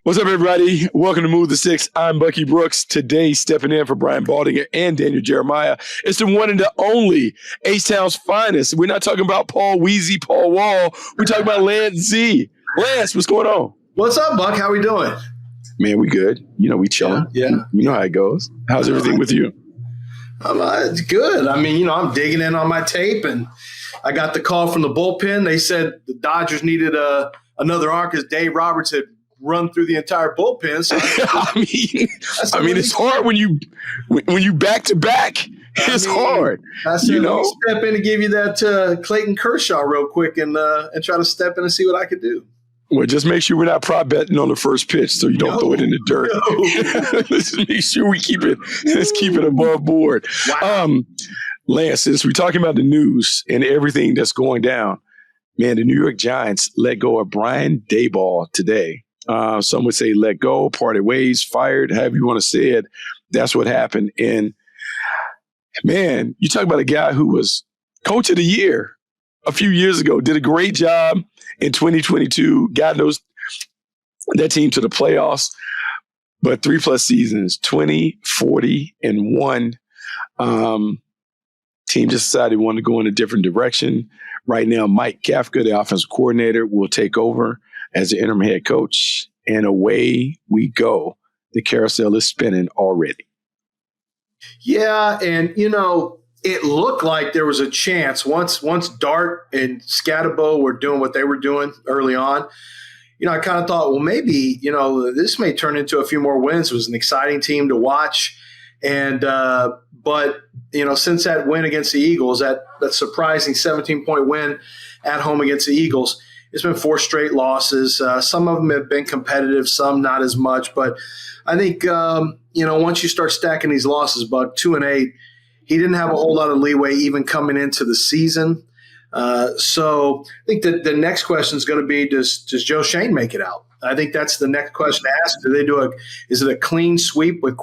What's up, everybody? Welcome to Move the Six. I'm Bucky Brooks. Today, stepping in for Brian Baldinger and Daniel Jeremiah. It's the one and the only H-Town's finest. We're not talking about Paul Weezy, Paul Wall. We're talking about Lance Z. Lance, what's going on? What's up, Buck? How we doing? Man, we good. You know, we chilling. Yeah. You know how it goes. How's everything with you? It's good. I mean, I'm digging in on my tape, and I got the call from the bullpen. They said the Dodgers needed another arm because Dave Roberts had run through the entire bullpen. So I mean, it's hard when you back to back. It's hard. I said, let me step in and give you that Clayton Kershaw real quick and try to step in and see what I could do. Well, just make sure we're not prop betting on the first pitch so you don't throw it in the dirt. No. Let's make sure let's keep it above board. Wow. Lance, since we're talking about the news and everything that's going down, man, the New York Giants let go of Brian Daboll today. Some would say let go, parted ways, fired, however you want to say it. That's what happened. And, man, you talk about a guy who was coach of the year a few years ago, did a great job in 2022, got that team to the playoffs. But 3+ seasons, 20, 40, and 1. Team just decided they wanted to go in a different direction. Right now, Mike Kafka, the offensive coordinator, will take over as the interim head coach, and away we go. The carousel is spinning already. Yeah, and it looked like there was a chance once Dart and Scatabo were doing what they were doing early on. I kind of thought, well, maybe this may turn into a few more wins. It was an exciting team to watch, and but since that win against the Eagles, that surprising 17-point win at home against the Eagles. It's been 4 straight losses. Some of them have been competitive, some not as much. But I think, once you start stacking these losses, Buck, 2-8, he didn't have a whole lot of leeway even coming into the season. So I think that the next question is going to be, does Joe Schoen make it out? I think that's the next question to ask. Is it a clean sweep with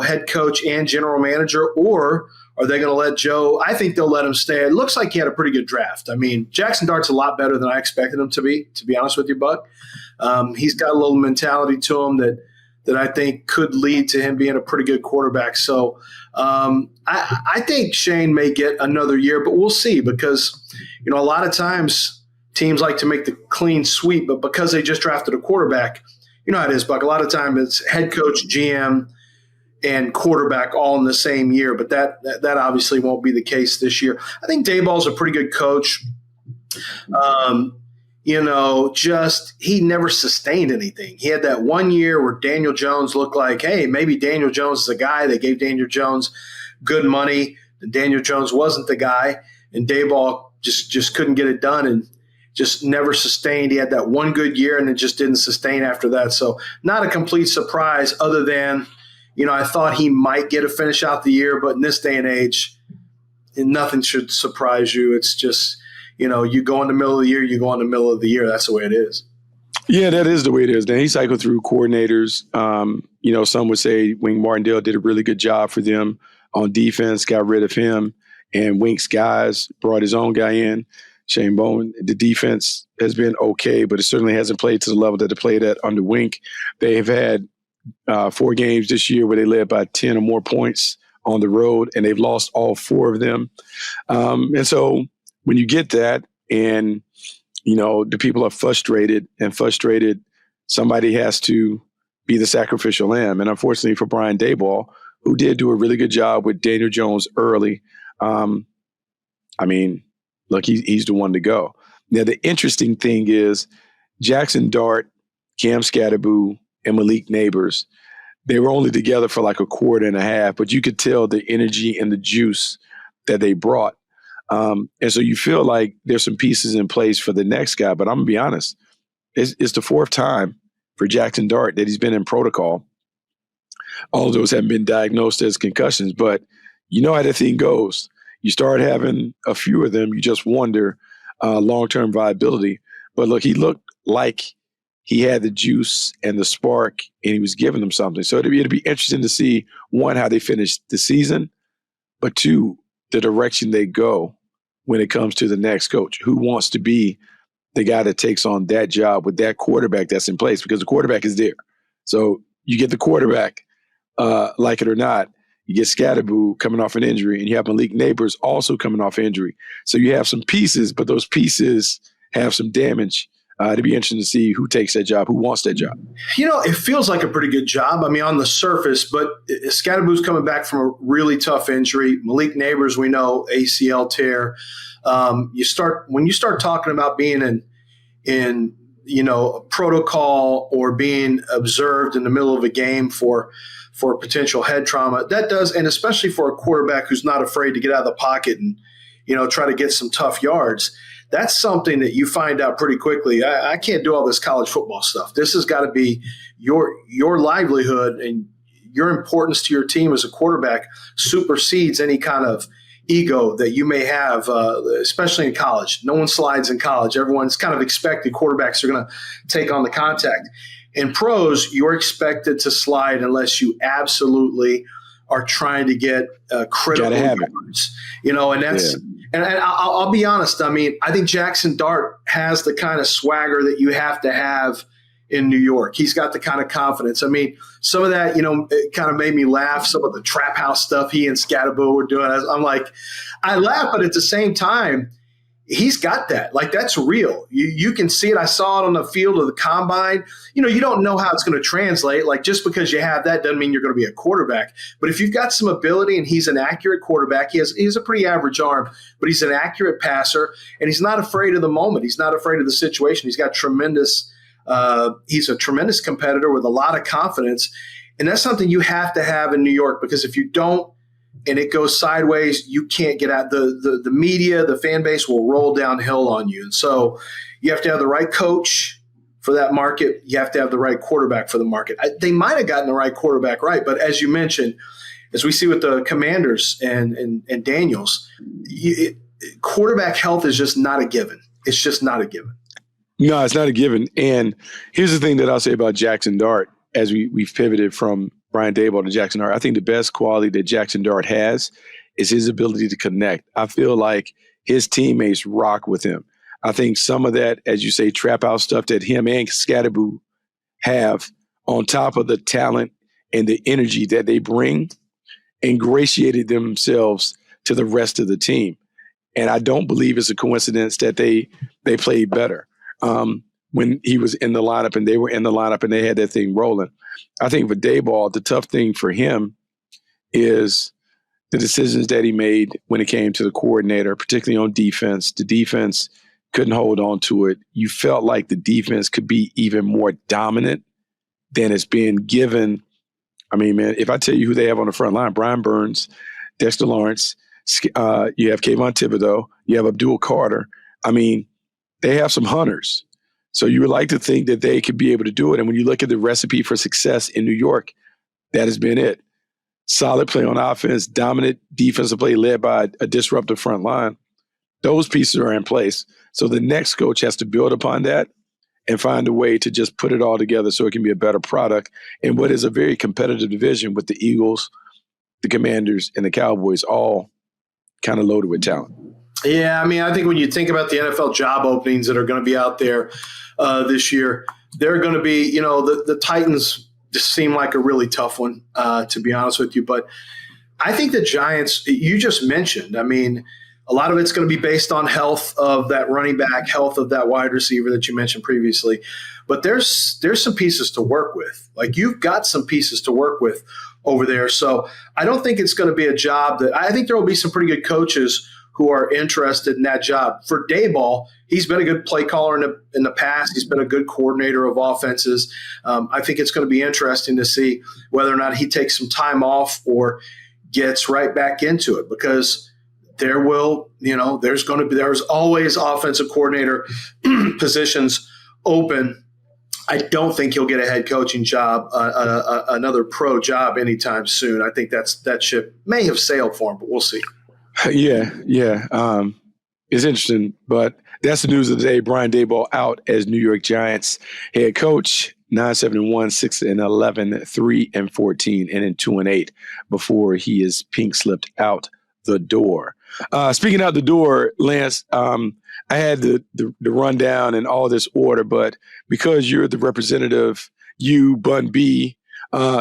head coach and general manager, or are they going to let Joe? I think they'll let him stay. It looks like he had a pretty good draft. I mean, Jackson Dart's a lot better than I expected him to be honest with you, Buck. He's got a little mentality to him that I think could lead to him being a pretty good quarterback. So I think Shane may get another year, but we'll see because, a lot of times teams like to make the clean sweep, but because they just drafted a quarterback, you know how it is, Buck. A lot of time it's head coach, GM, and quarterback all in the same year, but that obviously won't be the case this year. I think Daboll's a pretty good coach. He never sustained anything. He had that 1 year where Daniel Jones looked like, hey, maybe Daniel Jones is the guy. They gave Daniel Jones good money, and Daniel Jones wasn't the guy, and Daboll just couldn't get it done and just never sustained. He had that one good year and it just didn't sustain after that. So not a complete surprise other than, I thought he might get a finish out the year, but in this day and age, nothing should surprise you. It's just, you go in the middle of the year, you go in the middle of the year. That's the way it is. Yeah, that is the way it is. Then he cycled through coordinators. Some would say Wink Martindale did a really good job for them on defense, got rid of him, and Wink's guys brought his own guy in, Shane Bowen. The defense has been okay, but it certainly hasn't played to the level that they played at under Wink. They have had 4 games this year where they led by 10 or more points on the road, and they've lost all 4 of them. And so when you get that and, the people are frustrated, somebody has to be the sacrificial lamb. And unfortunately for Brian Daboll, who did do a really good job with Daniel Jones early, he's the one to go. Now, the interesting thing is Jackson Dart, Cam Scatteraboo, and Malik Neighbors, they were only together for like a quarter and a half, but you could tell the energy and the juice that they brought. And so you feel like there's some pieces in place for the next guy. But I'm going to be honest, it's the 4th time for Jackson Dart that he's been in protocol. All of those haven't been diagnosed as concussions, but you know how that thing goes. You start having a few of them, you just wonder long-term viability. But look, he looked like he had the juice and the spark, and he was giving them something. So it'd be interesting to see, 1, how they finish the season, but 2, the direction they go when it comes to the next coach, who wants to be the guy that takes on that job with that quarterback that's in place, because the quarterback is there. So you get the quarterback, like it or not. You get Scatterboo coming off an injury, and you have Malik Neighbors also coming off injury. So you have some pieces, but those pieces have some damage. It'd be interesting to see who takes that job, who wants that job. It feels like a pretty good job. I mean, on the surface, but Scatterboo's coming back from a really tough injury. Malik Neighbors, we know, ACL tear. When you start talking about being in a protocol or being observed in the middle of a game for potential head trauma, that does, and especially for a quarterback who's not afraid to get out of the pocket and try to get some tough yards. That's something that you find out pretty quickly. I can't do all this college football stuff. This has got to be your livelihood, and your importance to your team as a quarterback supersedes any kind of ego that you may have, especially in college. No one slides in college. Everyone's kind of expected. Quarterbacks are going to take on the contact. In pros, you're expected to slide unless you absolutely are trying to get critical yards. And that's and I'll be honest. I mean, I think Jackson Dart has the kind of swagger that you have to have in New York. He's got the kind of confidence. I mean, some of that, it kind of made me laugh. Some of the trap house stuff he and Scatterboo were doing. I'm like, I laugh, but at the same time, he's got that. Like, that's real. You can see it. I saw it on the field of the combine. You don't know how it's going to translate. Like, just because you have that doesn't mean you're going to be a quarterback. But if you've got some ability and he's an accurate quarterback, he has a pretty average arm, but he's an accurate passer, and he's not afraid of the moment. He's not afraid of the situation. He's got he's a tremendous competitor with a lot of confidence. And that's something you have to have in New York, because if you don't, and it goes sideways, you can't get out. The media, the fan base will roll downhill on you. And so you have to have the right coach for that market. You have to have the right quarterback for the market. They might have gotten the right quarterback right, but as you mentioned, as we see with the Commanders and Daniels, quarterback health is just not a given. It's just not a given. No, it's not a given. And here's the thing that I'll say about Jackson Dart as we've pivoted from Brian Daboll to Jackson Dart. I think the best quality that Jackson Dart has is his ability to connect. I feel like his teammates rock with him. I think some of that, as you say, trap out stuff that him and Scatterboo have, on top of the talent and the energy that they bring, ingratiated themselves to the rest of the team. And I don't believe it's a coincidence that they played better when he was in the lineup and they were in the lineup and they had that thing rolling. I think for Daboll, the tough thing for him is the decisions that he made when it came to the coordinator, particularly on defense. The defense couldn't hold on to it. You felt like the defense could be even more dominant than it's been given. I mean, man, if I tell you who they have on the front line, Brian Burns, Dexter Lawrence, you have Kayvon Thibodeau, you have Abdul Carter. I mean, they have some hunters. So you would like to think that they could be able to do it. And when you look at the recipe for success in New York, that has been it. Solid play on offense, dominant defensive play led by a disruptive front line. Those pieces are in place. So the next coach has to build upon that and find a way to just put it all together so it can be a better product in what is a very competitive division with the Eagles, the Commanders, and the Cowboys all kind of loaded with talent. Yeah, I mean, I think when you think about the NFL job openings that are going to be out there this year, they're going to be, the Titans just seem like a really tough one, to be honest with you. But I think the Giants, you just mentioned, I mean, a lot of it's going to be based on health of that running back, health of that wide receiver that you mentioned previously. But there's some pieces to work with. Like, you've got some pieces to work with over there. So I don't think it's going to be a job that – I think there will be some pretty good coaches who are interested in that job. For Daboll, he's been a good play caller in the past. He's been a good coordinator of offenses. I think it's going to be interesting to see whether or not he takes some time off or gets right back into it, because there's always offensive coordinator positions open. I don't think he'll get a head coaching job, another pro job anytime soon. I think that ship may have sailed for him, but we'll see. Yeah. It's interesting, but that's the news of the day. Brian Daboll out as New York Giants head coach, 9-7-1, 6-11, 3-14, and then 2-8 before he is pink slipped out the door. Speaking out the door, Lance, I had the rundown and all this order, but because you're the representative, you, Bun B,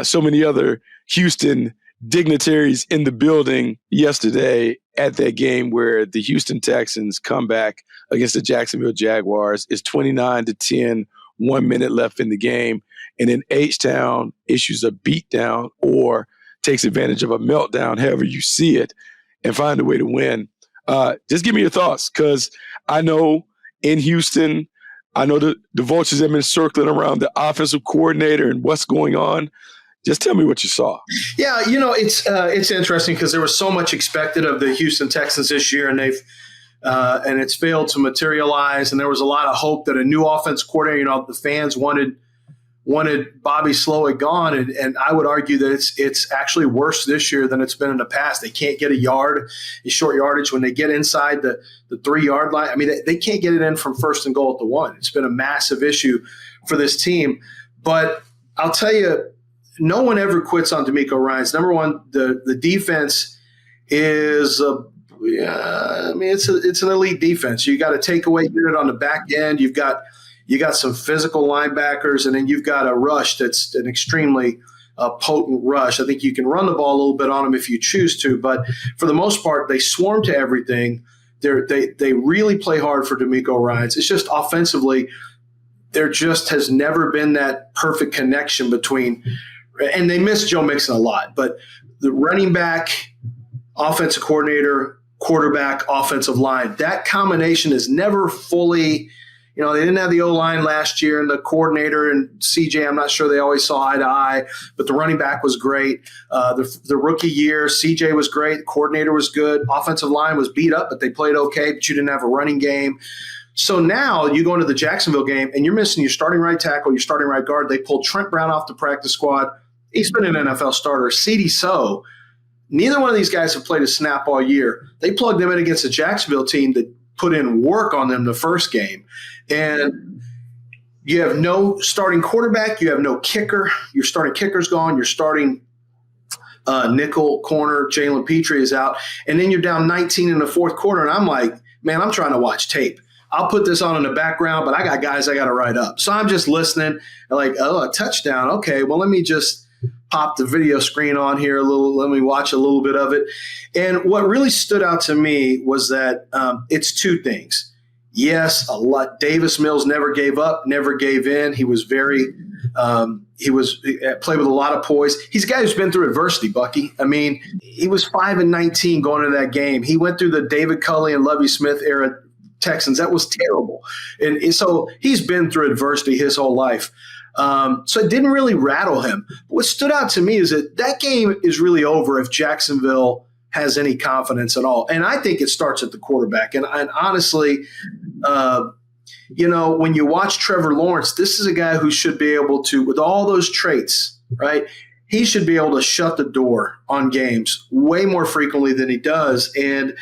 so many other Houston dignitaries in the building yesterday at that game where the Houston Texans come back against the Jacksonville Jaguars. It's 29-10, 1 minute left in the game. And then H-Town issues a beatdown or takes advantage of a meltdown, however you see it, and find a way to win. Just give me your thoughts, because I know in Houston, I know the vultures have been circling around the offensive coordinator and what's going on. Just tell me what you saw. Yeah, it's interesting because there was so much expected of the Houston Texans this year, and and it's failed to materialize. And there was a lot of hope that a new offense coordinator, the fans wanted Bobby Slowick gone, and I would argue that it's actually worse this year than it's been in the past. They can't get a short yardage when they get inside the 3-yard line. I mean, they can't get it in from first and goal at the 1. It's been a massive issue for this team. But I'll tell you, no one ever quits on DeMeco Ryans. Number one, the defense is it's an elite defense. You got a takeaway unit on the back end. You got some physical linebackers, and then you've got a rush that's an extremely potent rush. I think you can run the ball a little bit on them if you choose to, but for the most part, they swarm to everything. They really play hard for DeMeco Ryans. It's just offensively, there just has never been that perfect connection between – and they miss Joe Mixon a lot, but the running back, offensive coordinator, quarterback, offensive line, that combination is never fully – they didn't have the O-line last year, and the coordinator and CJ, I'm not sure they always saw eye to eye, but the running back was great. The rookie year, CJ was great. The coordinator was good. Offensive line was beat up, but they played okay, but you didn't have a running game. So now you go into the Jacksonville game, and you're missing your starting right tackle, your starting right guard. They pulled Trent Brown off the practice squad. He's been an NFL starter. C.D. So, neither one of these guys have played a snap all year. They plugged them in against a Jacksonville team that put in work on them the first game. And you have no starting quarterback. You have no kicker. Your starting kicker's gone. Your starting nickel corner, Jalen Petrie, is out. And then you're down 19 in the fourth quarter. And I'm like, man, I'm trying to watch tape. I'll put this on in the background, but I got guys I got to write up. So I'm just listening. Like, oh, a touchdown. Okay, well, let me just pop the video screen on here a little. Let me watch a little bit of it. And what really stood out to me was that it's two things. Yes, a lot. Davis Mills never gave up, never gave in. He was played with a lot of poise. He's a guy who's been through adversity, Bucky. I mean, he was 5-19 going into that game. He went through the David Culley and Lovie Smith era Texans. That was terrible. And so he's been through adversity his whole life. So it didn't really rattle him. What stood out to me is that game is really over if Jacksonville has any confidence at all. And I think it starts at the quarterback. And honestly, when you watch Trevor Lawrence, this is a guy who should be able to, with all those traits, right, he should be able to shut the door on games way more frequently than he does. And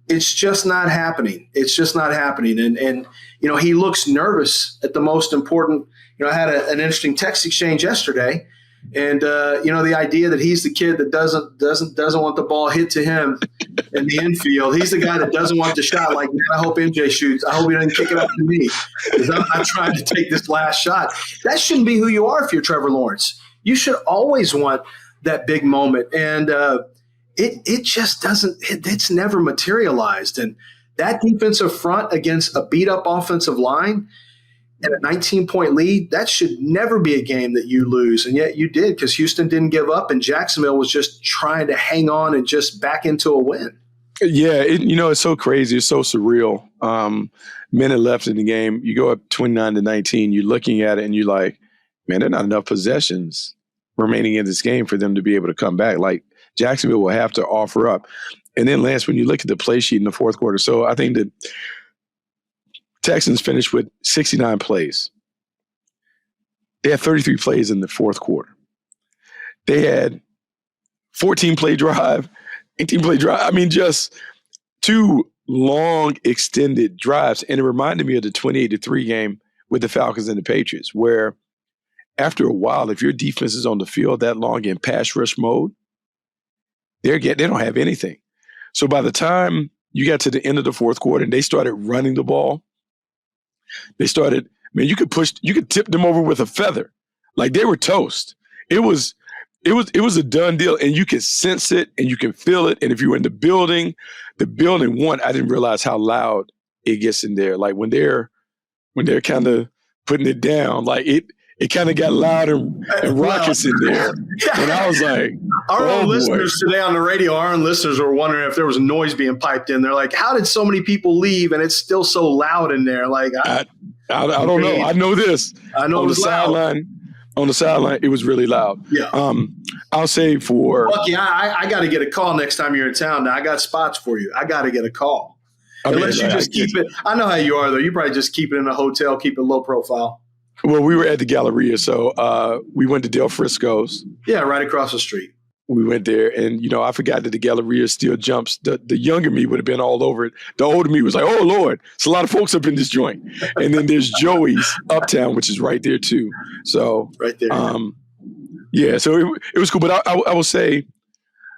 it's just not happening. It's just not happening. And he looks nervous at the most important. I had an interesting text exchange yesterday. And the idea that he's the kid that doesn't want the ball hit to him in the infield. He's the guy that doesn't want the shot. Like, man, I hope MJ shoots. I hope he doesn't kick it up to me because I'm trying to take this last shot. That shouldn't be who you are if you're Trevor Lawrence. You should always want that big moment, and it just doesn't. It's never materialized. And that defensive front against a beat up offensive line and a 19-point lead, that should never be a game that you lose. And yet you did, because Houston didn't give up, and Jacksonville was just trying to hang on and just back into a win. Yeah, it's so crazy. It's so surreal. Minute left in the game. You go up 29-19. You're looking at it, and you're like, man, there are not enough possessions remaining in this game for them to be able to come back. Like, Jacksonville will have to offer up. And then, Lance, when you look at the play sheet in the fourth quarter, so I think that Texans finished with 69 plays. They had 33 plays in the fourth quarter. They had 14-play drive, 18-play drive. I mean, just two long, extended drives. And it reminded me of the 28-3 game with the Falcons and the Patriots, where after a while, if your defense is on the field that long in pass rush mode, they don't have anything. So by the time you got to the end of the fourth quarter and they started running the ball, you could tip them over with a feather. Like they were toast. It was a done deal, and you could sense it and you can feel it. And if you were in the building one, I didn't realize how loud it gets in there. Like when they're kind of putting it down, like it kind of got loud and raucous in there. And I was like, our own listeners today on the radio, our own listeners were wondering if there was noise being piped in. They're like, how did so many people leave and it's still so loud in there? Like, I don't know. I know this. I know on the sideline. On the sideline, it was really loud. Yeah. I'll say for Lucky, I got to get a call next time you're in town. Now I got spots for you. I got to get a call. Unless you just keep it. I know how you are, though. You probably just keep it in a hotel, keep it low profile. Well, we were at the Galleria, so we went to Del Frisco's. Yeah, right across the street. We went there, and, I forgot that the Galleria still jumps. The younger me would have been all over it. The older me was like, oh, Lord, it's a lot of folks up in this joint. And then there's Joey's Uptown, which is right there, too. So, right there. Yeah, so it was cool. But I will say,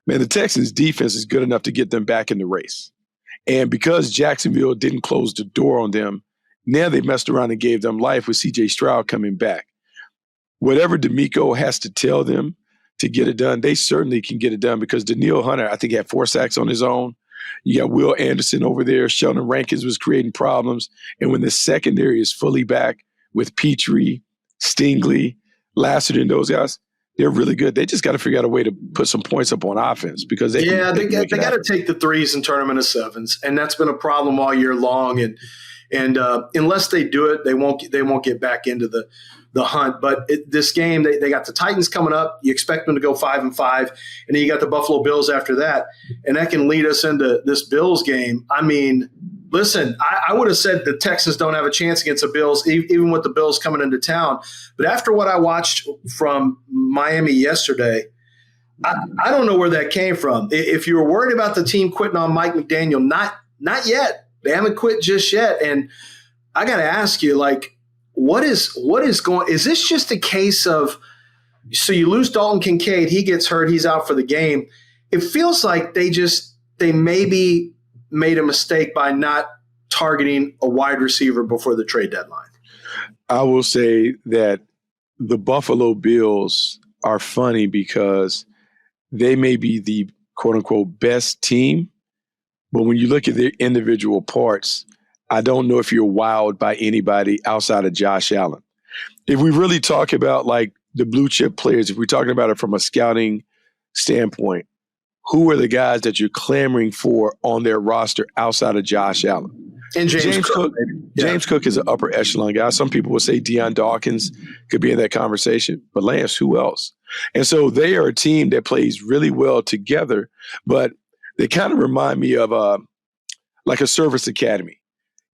man, the Texans' defense is good enough to get them back in the race. And because Jacksonville didn't close the door on them, now they messed around and gave them life with C.J. Stroud coming back. Whatever D'Amico has to tell them to get it done, they certainly can get it done because Daniil Hunter, I think, had 4 sacks on his own. You got Will Anderson over there. Sheldon Rankins was creating problems. And when the secondary is fully back with Petrie, Stingley, Lassiter, and those guys, they're really good. They just got to figure out a way to put some points up on offense because they got to take the threes and turn them into sevens, and that's been a problem all year long. And unless they do it, they won't get back into the hunt. But this game, they got the Titans coming up. You expect them to go 5-5, and then you got the Buffalo Bills after that, and that can lead us into this Bills game. I mean, listen, I would have said the Texans don't have a chance against the Bills, even with the Bills coming into town. But after what I watched from Miami yesterday, I don't know where that came from. If you were worried about the team quitting on Mike McDaniel, not yet. They haven't quit just yet. And I got to ask you, like, what is going – is this just a case of – so you lose Dalton Kincaid, he gets hurt, he's out for the game. It feels like they maybe made a mistake by not targeting a wide receiver before the trade deadline. I will say that the Buffalo Bills are funny because they may be the quote-unquote best team, but when you look at their individual parts, I don't know if you're wowed by anybody outside of Josh Allen. If we really talk about like the blue chip players, if we're talking about it from a scouting standpoint, who are the guys that you're clamoring for on their roster outside of Josh Allen? And James Cook. James Cook is an upper echelon guy. Some people would say Deion Dawkins could be in that conversation, but Lance, who else? And so they are a team that plays really well together, but they kind of remind me of like a service academy.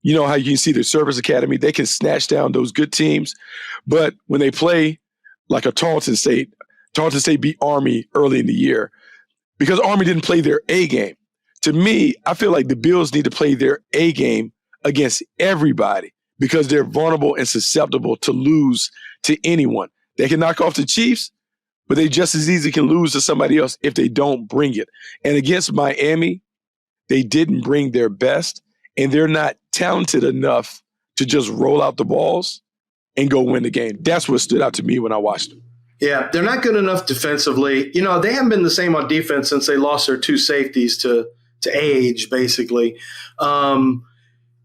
You know how you can see the service academy, they can snatch down those good teams, but when they play like a Tarleton State beat Army early in the year because Army didn't play their A game. To me, I feel like the Bills need to play their A game against everybody because they're vulnerable and susceptible to lose to anyone. They can knock off the Chiefs, but they just as easily can lose to somebody else if they don't bring it. And against Miami, they didn't bring their best, and they're not talented enough to just roll out the balls and go win the game. That's what stood out to me when I watched them. Yeah, they're not good enough defensively. You know, they haven't been the same on defense since they lost their 2 safeties to age, basically.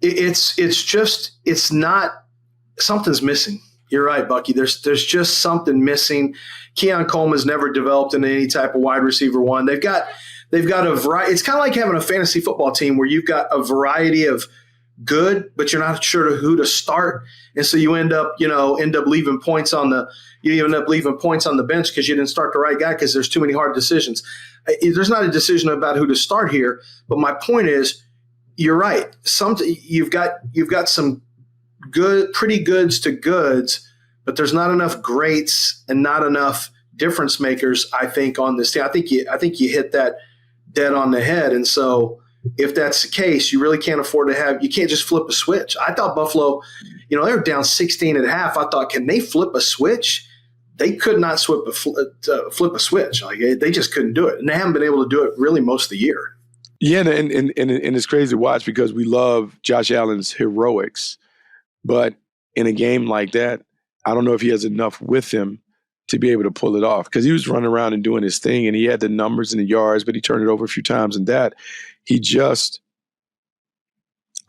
It's not – something's missing. You're right, Bucky. There's just something missing. Keon Coleman's never developed into any type of wide receiver one. They've got a variety. It's kind of like having a fantasy football team where you've got a variety of good, but you're not sure who to start, and so you end up leaving points on the bench because you didn't start the right guy because there's too many hard decisions. There's not a decision about who to start here, but my point is, you're right. You've got some good, pretty goods to goods, but there's not enough greats and not enough difference makers, I think, on this team. I think you hit that dead on the head. And so if that's the case, you really can't afford to you can't just flip a switch. I thought Buffalo, they were down 16.5. I thought, can they flip a switch? They could not flip a switch. Like, they just couldn't do it. And they haven't been able to do it really most of the year. Yeah, and it's crazy to watch because we love Josh Allen's heroics, but in a game like that, I don't know if he has enough with him to be able to pull it off because he was running around and doing his thing, and he had the numbers and the yards, but he turned it over a few times, and that he just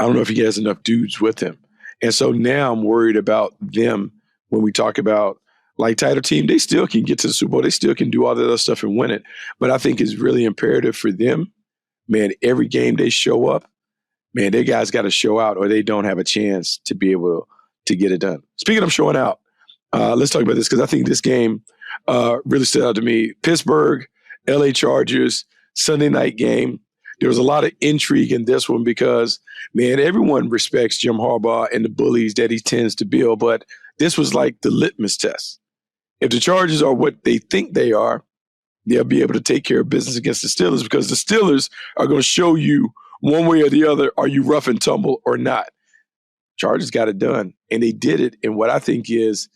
I don't know if he has enough dudes with him, and so now I'm worried about them when we talk about like title team. They still can get to the Super Bowl, they still can do all that other stuff and win it, but I think it's really imperative for them. Man, every game they show up, man, they guys got to show out or they don't have a chance to be able to get it done. Speaking of showing out, let's talk about this because I think this game really stood out to me. Pittsburgh, LA Chargers, Sunday night game. There was a lot of intrigue in this one because, man, everyone respects Jim Harbaugh and the bullies that he tends to build, but this was like the litmus test. If the Chargers are what they think they are, they'll be able to take care of business against the Steelers because the Steelers are going to show you one way or the other, are you rough and tumble or not? Chargers got it done, and they did it in what I think is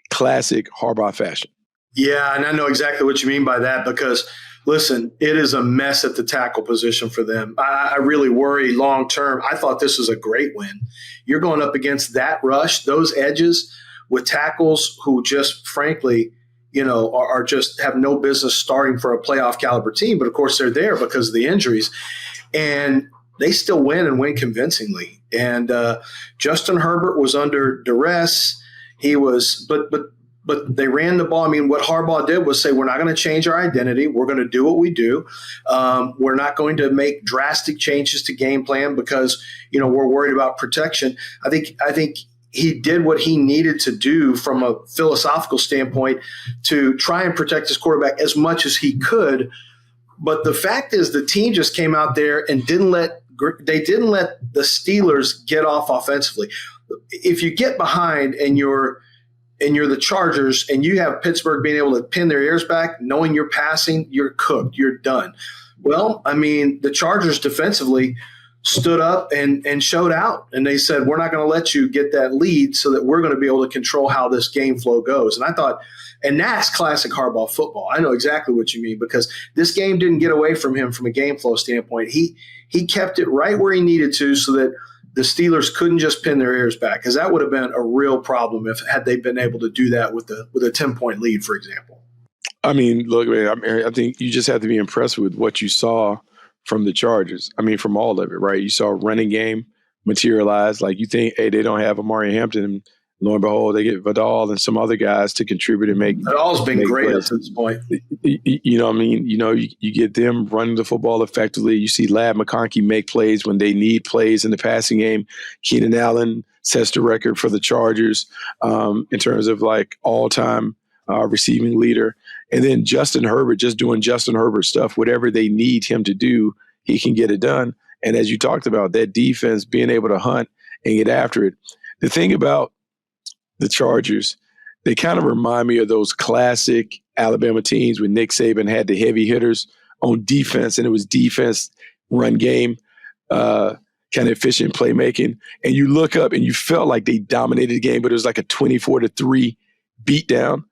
classic Harbaugh fashion. Yeah, and I know exactly what you mean by that because, listen, it is a mess at the tackle position for them. I really worry long term. I thought this was a great win. You're going up against that rush, those edges with tackles who just frankly – are just have no business starting for a playoff caliber team. But of course they're there because of the injuries and they still win and win convincingly. And Justin Herbert was under duress. He was, but they ran the ball. I mean, what Harbaugh did was say, we're not going to change our identity. We're going to do what we do. We're not going to make drastic changes to game plan because, we're worried about protection. I think he did what he needed to do from a philosophical standpoint to try and protect his quarterback as much as he could. But the fact is the team just came out there and didn't let the Steelers get off offensively. If you get behind and you're the Chargers and you have Pittsburgh being able to pin their ears back, knowing you're passing, you're cooked, you're done. Well, I mean, the Chargers defensively stood up and showed out. And they said, we're not going to let you get that lead so that we're going to be able to control how this game flow goes. And I thought, and that's classic Harbaugh football. I know exactly what you mean because this game didn't get away from him from a game flow standpoint. He kept it right where he needed to so that the Steelers couldn't just pin their ears back because that would have been a real problem had they been able to do that with a 10-point lead, for example. I mean, look, man, I think you just have to be impressed with what you saw from the Chargers. I mean, from all of it, right? You saw a running game materialize. Like you think, hey, they don't have Amari Hampton. And lo and behold, they get Vidal and some other guys to contribute and make. Vidal's been great plays. Up to this point. You know what I mean? You get them running the football effectively. You see Lad McConkey make plays when they need plays in the passing game. Keenan Allen sets the record for the Chargers in terms of like all-time receiving leader. And then Justin Herbert just doing Justin Herbert stuff. Whatever they need him to do, he can get it done. And as you talked about, that defense being able to hunt and get after it. The thing about the Chargers, they kind of remind me of those classic Alabama teams when Nick Saban had the heavy hitters on defense, and it was defense, run game, kind of efficient playmaking. And you look up and you felt like they dominated the game, but it was like a 24-3 beatdown.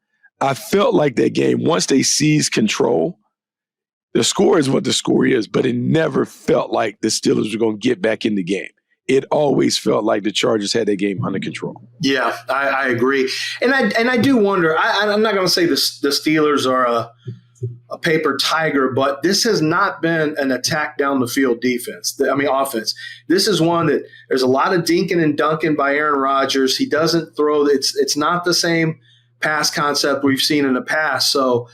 I felt like that game, once they seized control, the score is what the score is, but it never felt like the Steelers were going to get back in the game. It always felt like the Chargers had that game under control. Yeah, I agree. And I do wonder, I'm not going to say the Steelers are a paper tiger, but this has not been an attack down the field offense. This is one that there's a lot of dinking and dunking by Aaron Rodgers. He doesn't throw. It's not the same pass concept we've seen in the past. So,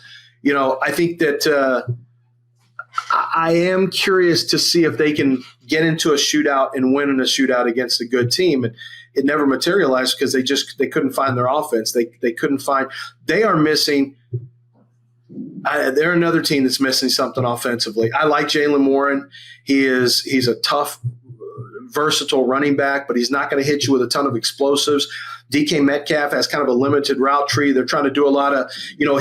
I think that I am curious to see if they can get into a shootout and win in a shootout against a good team. And it never materialized because they couldn't find their offense. They couldn't find. They are missing. They're another team that's missing something offensively. I like Jalen Warren. He's a tough, versatile running back, but he's not going to hit you with a ton of explosives. DK Metcalf has kind of a limited route tree. They're trying to do a lot of,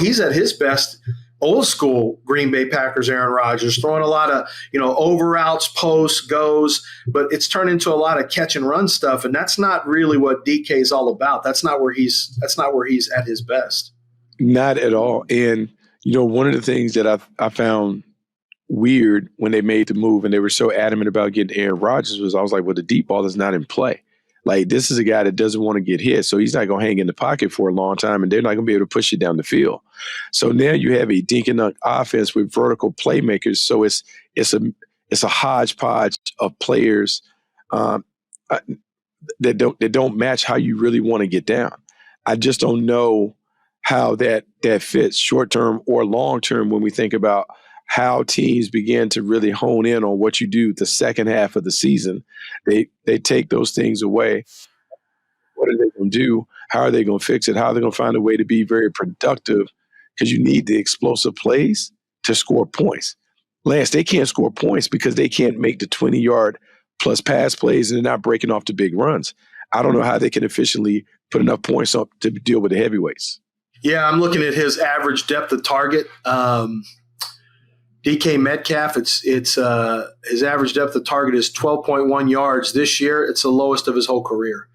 he's at his best old school Green Bay Packers Aaron Rodgers, throwing a lot of, over routes, posts, goes, but it's turned into a lot of catch and run stuff. And that's not really what DK is all about. That's not where he's at his best. Not at all. And, one of the things that I found weird when they made the move and they were so adamant about getting Aaron Rodgers I was like, well, the deep ball is not in play. Like, this is a guy that doesn't want to get hit, so he's not going to hang in the pocket for a long time, and they're not going to be able to push it down the field. So now you have a dink and dunk offense with vertical playmakers. So it's a hodgepodge of players that don't match how you really want to get down. I just don't know how that fits short term or long term when we think about how teams begin to really hone in on what you do the second half of the season. They take those things away. What are they going to do? How are they going to fix it? How are they going to find a way to be very productive? Because you need the explosive plays to score points. Lance, they can't score points because they can't make the 20-yard plus pass plays and they're not breaking off the big runs. I don't know how they can efficiently put enough points up to deal with the heavyweights. Yeah, I'm looking at his average depth of target. DK Metcalf, it's his average depth of target is 12.1 yards this year. It's the lowest of his whole career.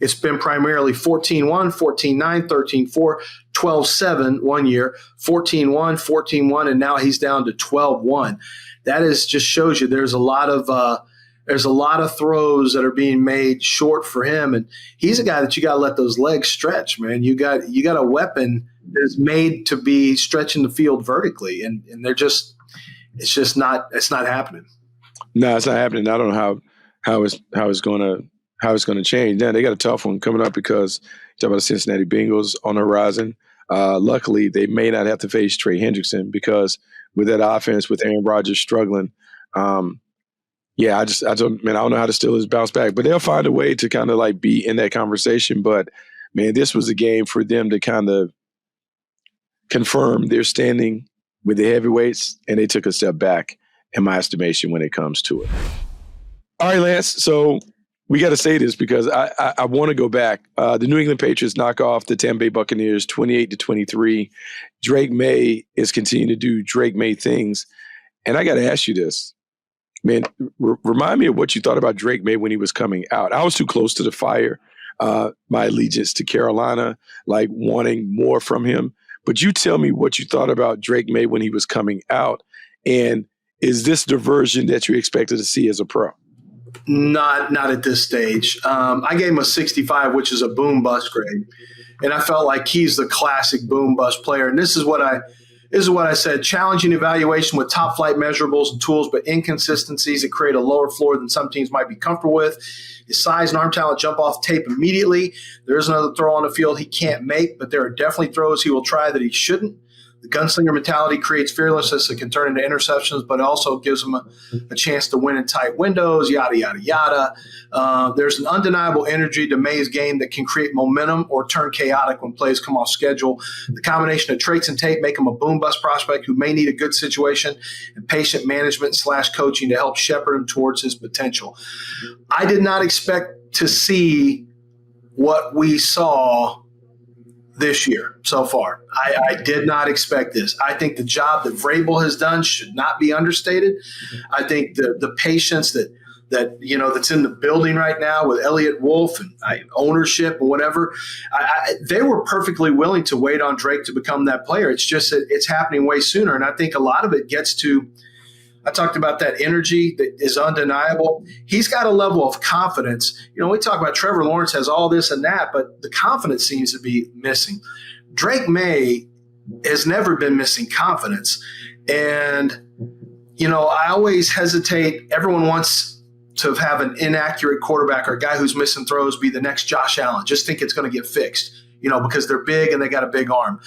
It's been primarily 14-1, 14-9, 13-4, 12-7 one year, 14-1, 14-1, and now he's down to 12-1. That just shows you there's a lot of throws that are being made short for him, and he's a guy that you got to let those legs stretch, man. You got a weapon that's made to be stretching the field vertically, and it's not happening. No, it's not happening. I don't know how it's going to change. Now they got a tough one coming up because you talk about the Cincinnati Bengals on the horizon. Luckily, they may not have to face Trey Hendrickson because with that offense, with Aaron Rodgers struggling, I don't know how the Steelers bounce back, but they'll find a way to kind of like be in that conversation. But man, this was a game for them to kind of confirm their standing with the heavyweights, and they took a step back in my estimation when it comes to it. All right, Lance. So we got to say this because I want to go back. The New England Patriots knock off the Tampa Bay Buccaneers 28-23. Drake May is continuing to do Drake May things. And I got to ask you this. Man, remind me of what you thought about Drake May when he was coming out. I was too close to the fire, my allegiance to Carolina, like wanting more from him. But you tell me what you thought about Drake May when he was coming out. And is this the version that you expected to see as a pro? Not at this stage. I gave him a 65, which is a boom bust grade, and I felt like he's the classic boom bust player. And this is what I said: challenging evaluation with top flight measurables and tools, but inconsistencies that create a lower floor than some teams might be comfortable with. His size and arm talent jump off tape immediately. There is another throw on the field he can't make, but there are definitely throws he will try that he shouldn't. The gunslinger mentality creates fearlessness that can turn into interceptions, but also gives them a chance to win in tight windows, yada, yada, yada. There's an undeniable energy to May's game that can create momentum or turn chaotic when plays come off schedule. The combination of traits and tape make him a boom-bust prospect who may need a good situation and patient management / coaching to help shepherd him towards his potential. I did not expect to see what we saw this year so far. I did not expect this. I think the job that Vrabel has done should not be understated. I think the patience that's in the building right now with Elliott Wolf and ownership or whatever, they were perfectly willing to wait on Drake to become that player. It's just that it's happening way sooner. And I think a lot of it gets to, I talked about that energy that is undeniable. He's got a level of confidence. We talk about Trevor Lawrence has all this and that, but the confidence seems to be missing. Drake May has never been missing confidence. And, I always hesitate. Everyone wants to have an inaccurate quarterback or a guy who's missing throws be the next Josh Allen. Just think it's going to get fixed, because they're big and they got a big arm.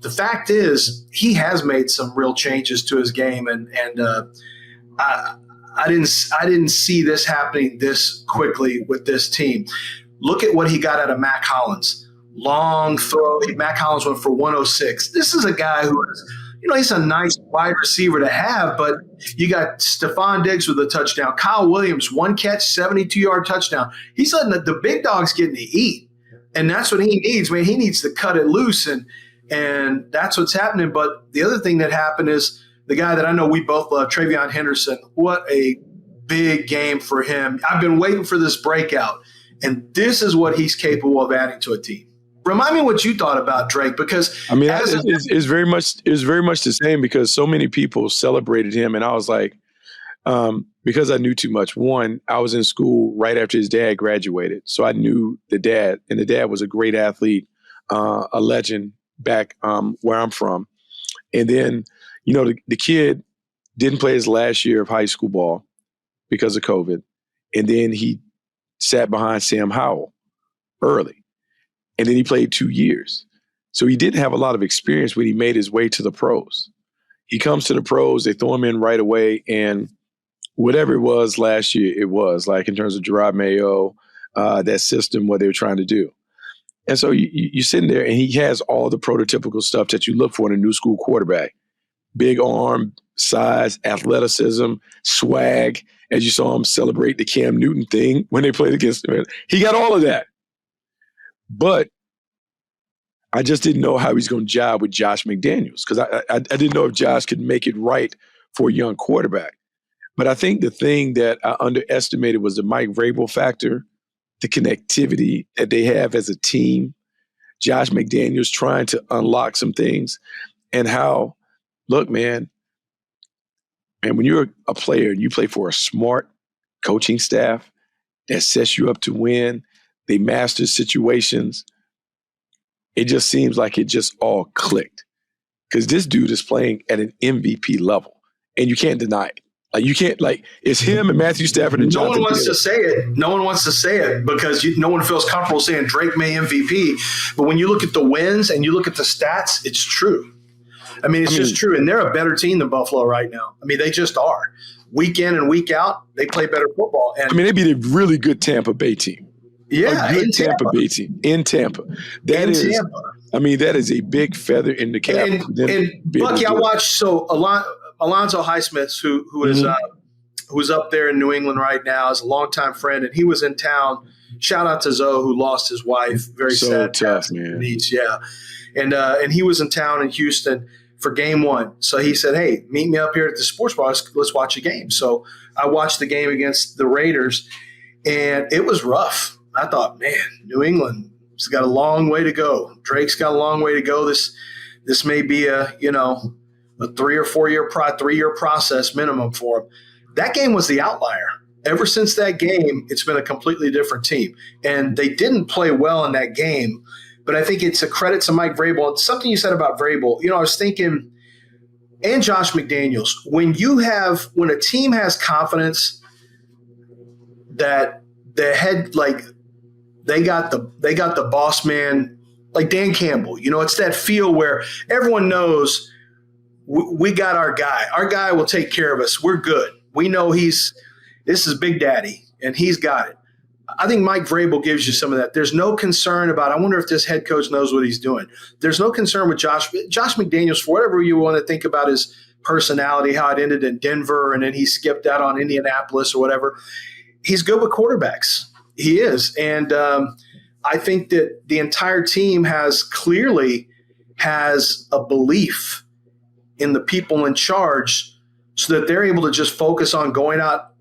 The fact is, he has made some real changes to his game, and I didn't see this happening this quickly with this team. Look at what he got out of Mac Hollins. Long throw. Mac Hollins went for 106. This is a guy who is, he's a nice wide receiver to have, but you got Stephon Diggs with a touchdown. Kyle Williams, one catch, 72-yard touchdown. He's letting the big dogs getting to eat. And that's what he needs, man. He needs to cut it loose, and that's what's happening. But the other thing that happened is the guy that I know we both love, Travion Henderson, what a big game for him. I've been waiting for this breakout, and this is what he's capable of adding to a team. Remind me what you thought about Drake, because I mean, it's very much the same, because so many people celebrated him, and I was like, because I knew too much. One, I was in school right after his dad graduated, so I knew the dad, and the dad was a great athlete, a legend back where I'm from. And then, the kid didn't play his last year of high school ball because of COVID, and then he sat behind Sam Howell early, and then he played 2 years. So he didn't have a lot of experience when he made his way to the pros. He comes to the pros, they throw him in right away, and whatever it was last year, it was like in terms of Gerard Mayo, that system, what they were trying to do. And so you're sitting there, and he has all the prototypical stuff that you look for in a new school quarterback. Big arm, size, athleticism, swag, as you saw him celebrate the Cam Newton thing when they played against him. He got all of that. But I just didn't know how he's going to jive with Josh McDaniels, because I didn't know if Josh could make it right for a young quarterback. But I think the thing that I underestimated was the Mike Vrabel factor, the connectivity that they have as a team, Josh McDaniels trying to unlock some things, and how, look, man, and when you're a player and you play for a smart coaching staff that sets you up to win, they master situations, it just seems like it just all clicked. Because this dude is playing at an MVP level, and you can't deny it. Like, you can't, it's him and Matthew Stafford and Jonathan. No one wants to say it. No one wants to say it because no one feels comfortable saying Drake may MVP. But when you look at the wins and you look at the stats, it's true. I mean, it's just true. And they're a better team than Buffalo right now. I mean, they just are. Week in and week out, they play better football. And they beat a really good Tampa Bay team. Yeah, a good Tampa Bay team in Tampa. That is a big feather in the cap. And Bucky, I watched Alonzo Highsmith, who's up there in New England right now, is a longtime friend, and he was in town. Shout out to Zoe, who lost his wife. Very sad. Tough, man. Yeah, and he was in town in Houston for game one. So he said, "Hey, meet me up here at the sports bar. Let's watch a game." So I watched the game against the Raiders, and it was rough. I thought, man, New England's got a long way to go. Drake's got a long way to go. This may be a 3 or 4 year, 3 year process minimum for him. That game was the outlier. Ever since that game, it's been a completely different team. And they didn't play well in that game, but I think it's a credit to Mike Vrabel. It's something you said about Vrabel. I was thinking, and Josh McDaniels, when a team has confidence that the head, they got the boss man, like Dan Campbell, it's that feel where everyone knows we got our guy. Our guy will take care of us. We're good. We know this is Big Daddy, and he's got it. I think Mike Vrabel gives you some of that. There's no concern about, I wonder if this head coach knows what he's doing. There's no concern with Josh McDaniels, for whatever you want to think about his personality, how it ended in Denver, and then he skipped out on Indianapolis or whatever. He's good with quarterbacks. He is. And I think that the entire team has a belief in the people in charge so that they're able to just focus on going out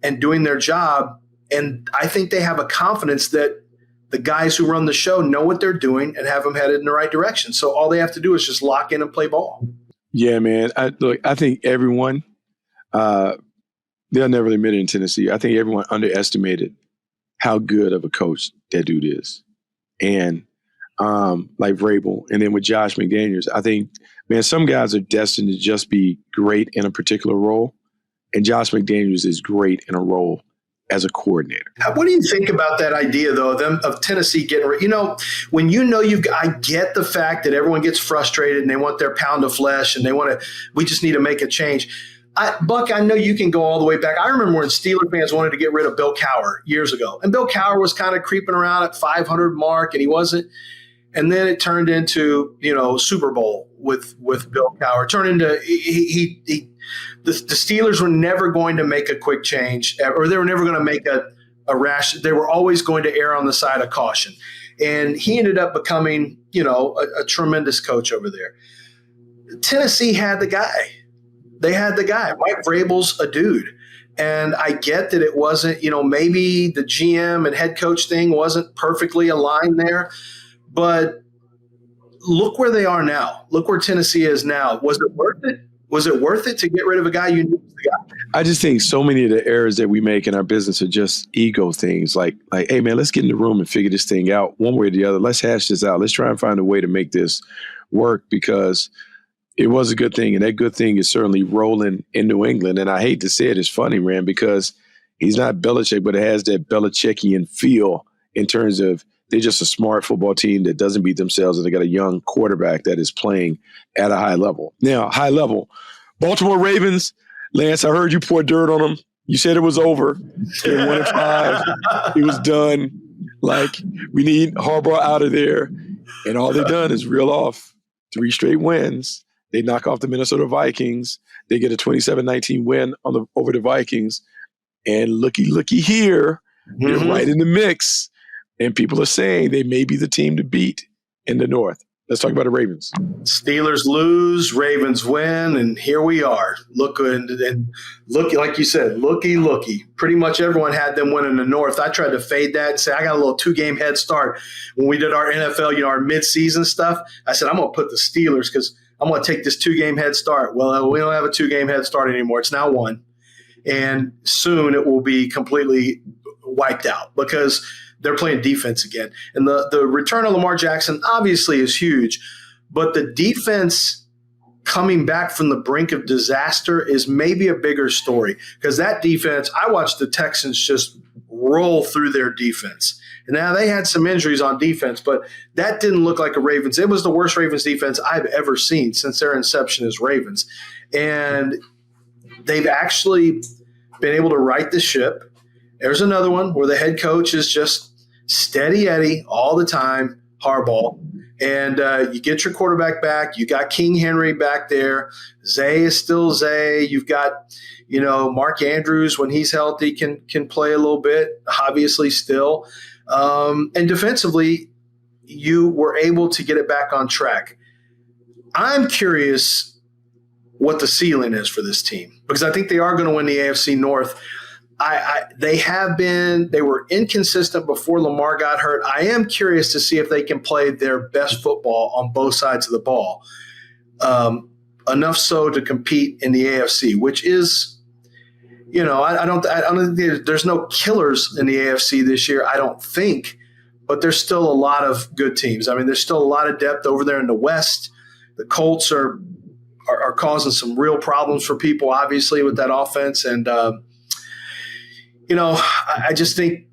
and doing their job. And I think they have a confidence that the guys who run the show know what they're doing and have them headed in the right direction. So all they have to do is just lock in and play ball. Yeah, man. I think everyone, they'll never admit it in Tennessee. I think everyone underestimated how good of a coach that dude is. And like Vrabel, and then with Josh McDaniels, I think, man, some guys are destined to just be great in a particular role. And Josh McDaniels is great in a role as a coordinator. What do you think about that idea, though, of Tennessee getting when I get the fact that everyone gets frustrated and they want their pound of flesh and we just need to make a change. Buck, I know you can go all the way back. I remember when Steeler fans wanted to get rid of Bill Cowher years ago. And Bill Cowher was kind of creeping around at 500 mark, and he wasn't. And then it turned into, Super Bowl with Bill Cowher. It turned into the Steelers were never going to make a quick change, or they were never going to make a rash. They were always going to err on the side of caution. And he ended up becoming, a tremendous coach over there. Tennessee had the guy. They had the guy. Mike Vrabel's a dude. And I get that it wasn't, maybe the GM and head coach thing wasn't perfectly aligned there. But look where they are now. Look where Tennessee is now. Was it worth it? Was it worth it to get rid of a guy you knew was the guy? I just think so many of the errors that we make in our business are just ego things. Like, hey man, let's get in the room and figure this thing out one way or the other. Let's hash this out. Let's try and find a way to make this work, because it was a good thing, and that good thing is certainly rolling in New England. And I hate to say it, it's funny, man, because he's not Belichick, but it has that Belichickian feel in terms of they're just a smart football team that doesn't beat themselves, and they got a young quarterback that is playing at a high level. Now, high level, Baltimore Ravens, Lance, I heard you pour dirt on them. You said it was over. They were 1-5. It was done. Like, we need Harbaugh out of there. And all they've done is reel off 3 straight wins. They knock off the Minnesota Vikings. They get a 27-19 win over the Vikings. And looky here, they're right in the mix. And people are saying they may be the team to beat in the North. Let's talk about the Ravens. Steelers lose, Ravens win, and here we are. Look, like you said, looky. Pretty much everyone had them winning the North. I tried to fade that and say I got a little 2-game head start when we did our NFL, our midseason stuff. I said I'm going to put the Steelers because I'm going to take this 2-game head start. Well, we don't have a 2-game head start anymore. It's now 1, and soon it will be completely wiped out because they're playing defense again. And the return of Lamar Jackson obviously is huge, but the defense coming back from the brink of disaster is maybe a bigger story, because that defense, I watched the Texans just roll through their defense. And now they had some injuries on defense, but that didn't look like a Ravens. It was the worst Ravens defense I've ever seen since their inception as Ravens. And they've actually been able to right the ship. There's another one where the head coach is just steady Eddie all the time, Harbaugh. And you get your quarterback back. You got King Henry back there. Zay is still Zay. You've got, Mark Andrews, when he's healthy, can play a little bit, obviously still. And defensively, you were able to get it back on track. I'm curious what the ceiling is for this team, because I think they are going to win the AFC North. They were inconsistent before Lamar got hurt. I am curious to see if they can play their best football on both sides of the ball, enough so to compete in the AFC, which is, I don't think there's no killers in the AFC this year, I don't think, but there's still a lot of good teams. I mean, there's still a lot of depth over there in the West. The Colts are causing some real problems for people, obviously, with that offense, and I just think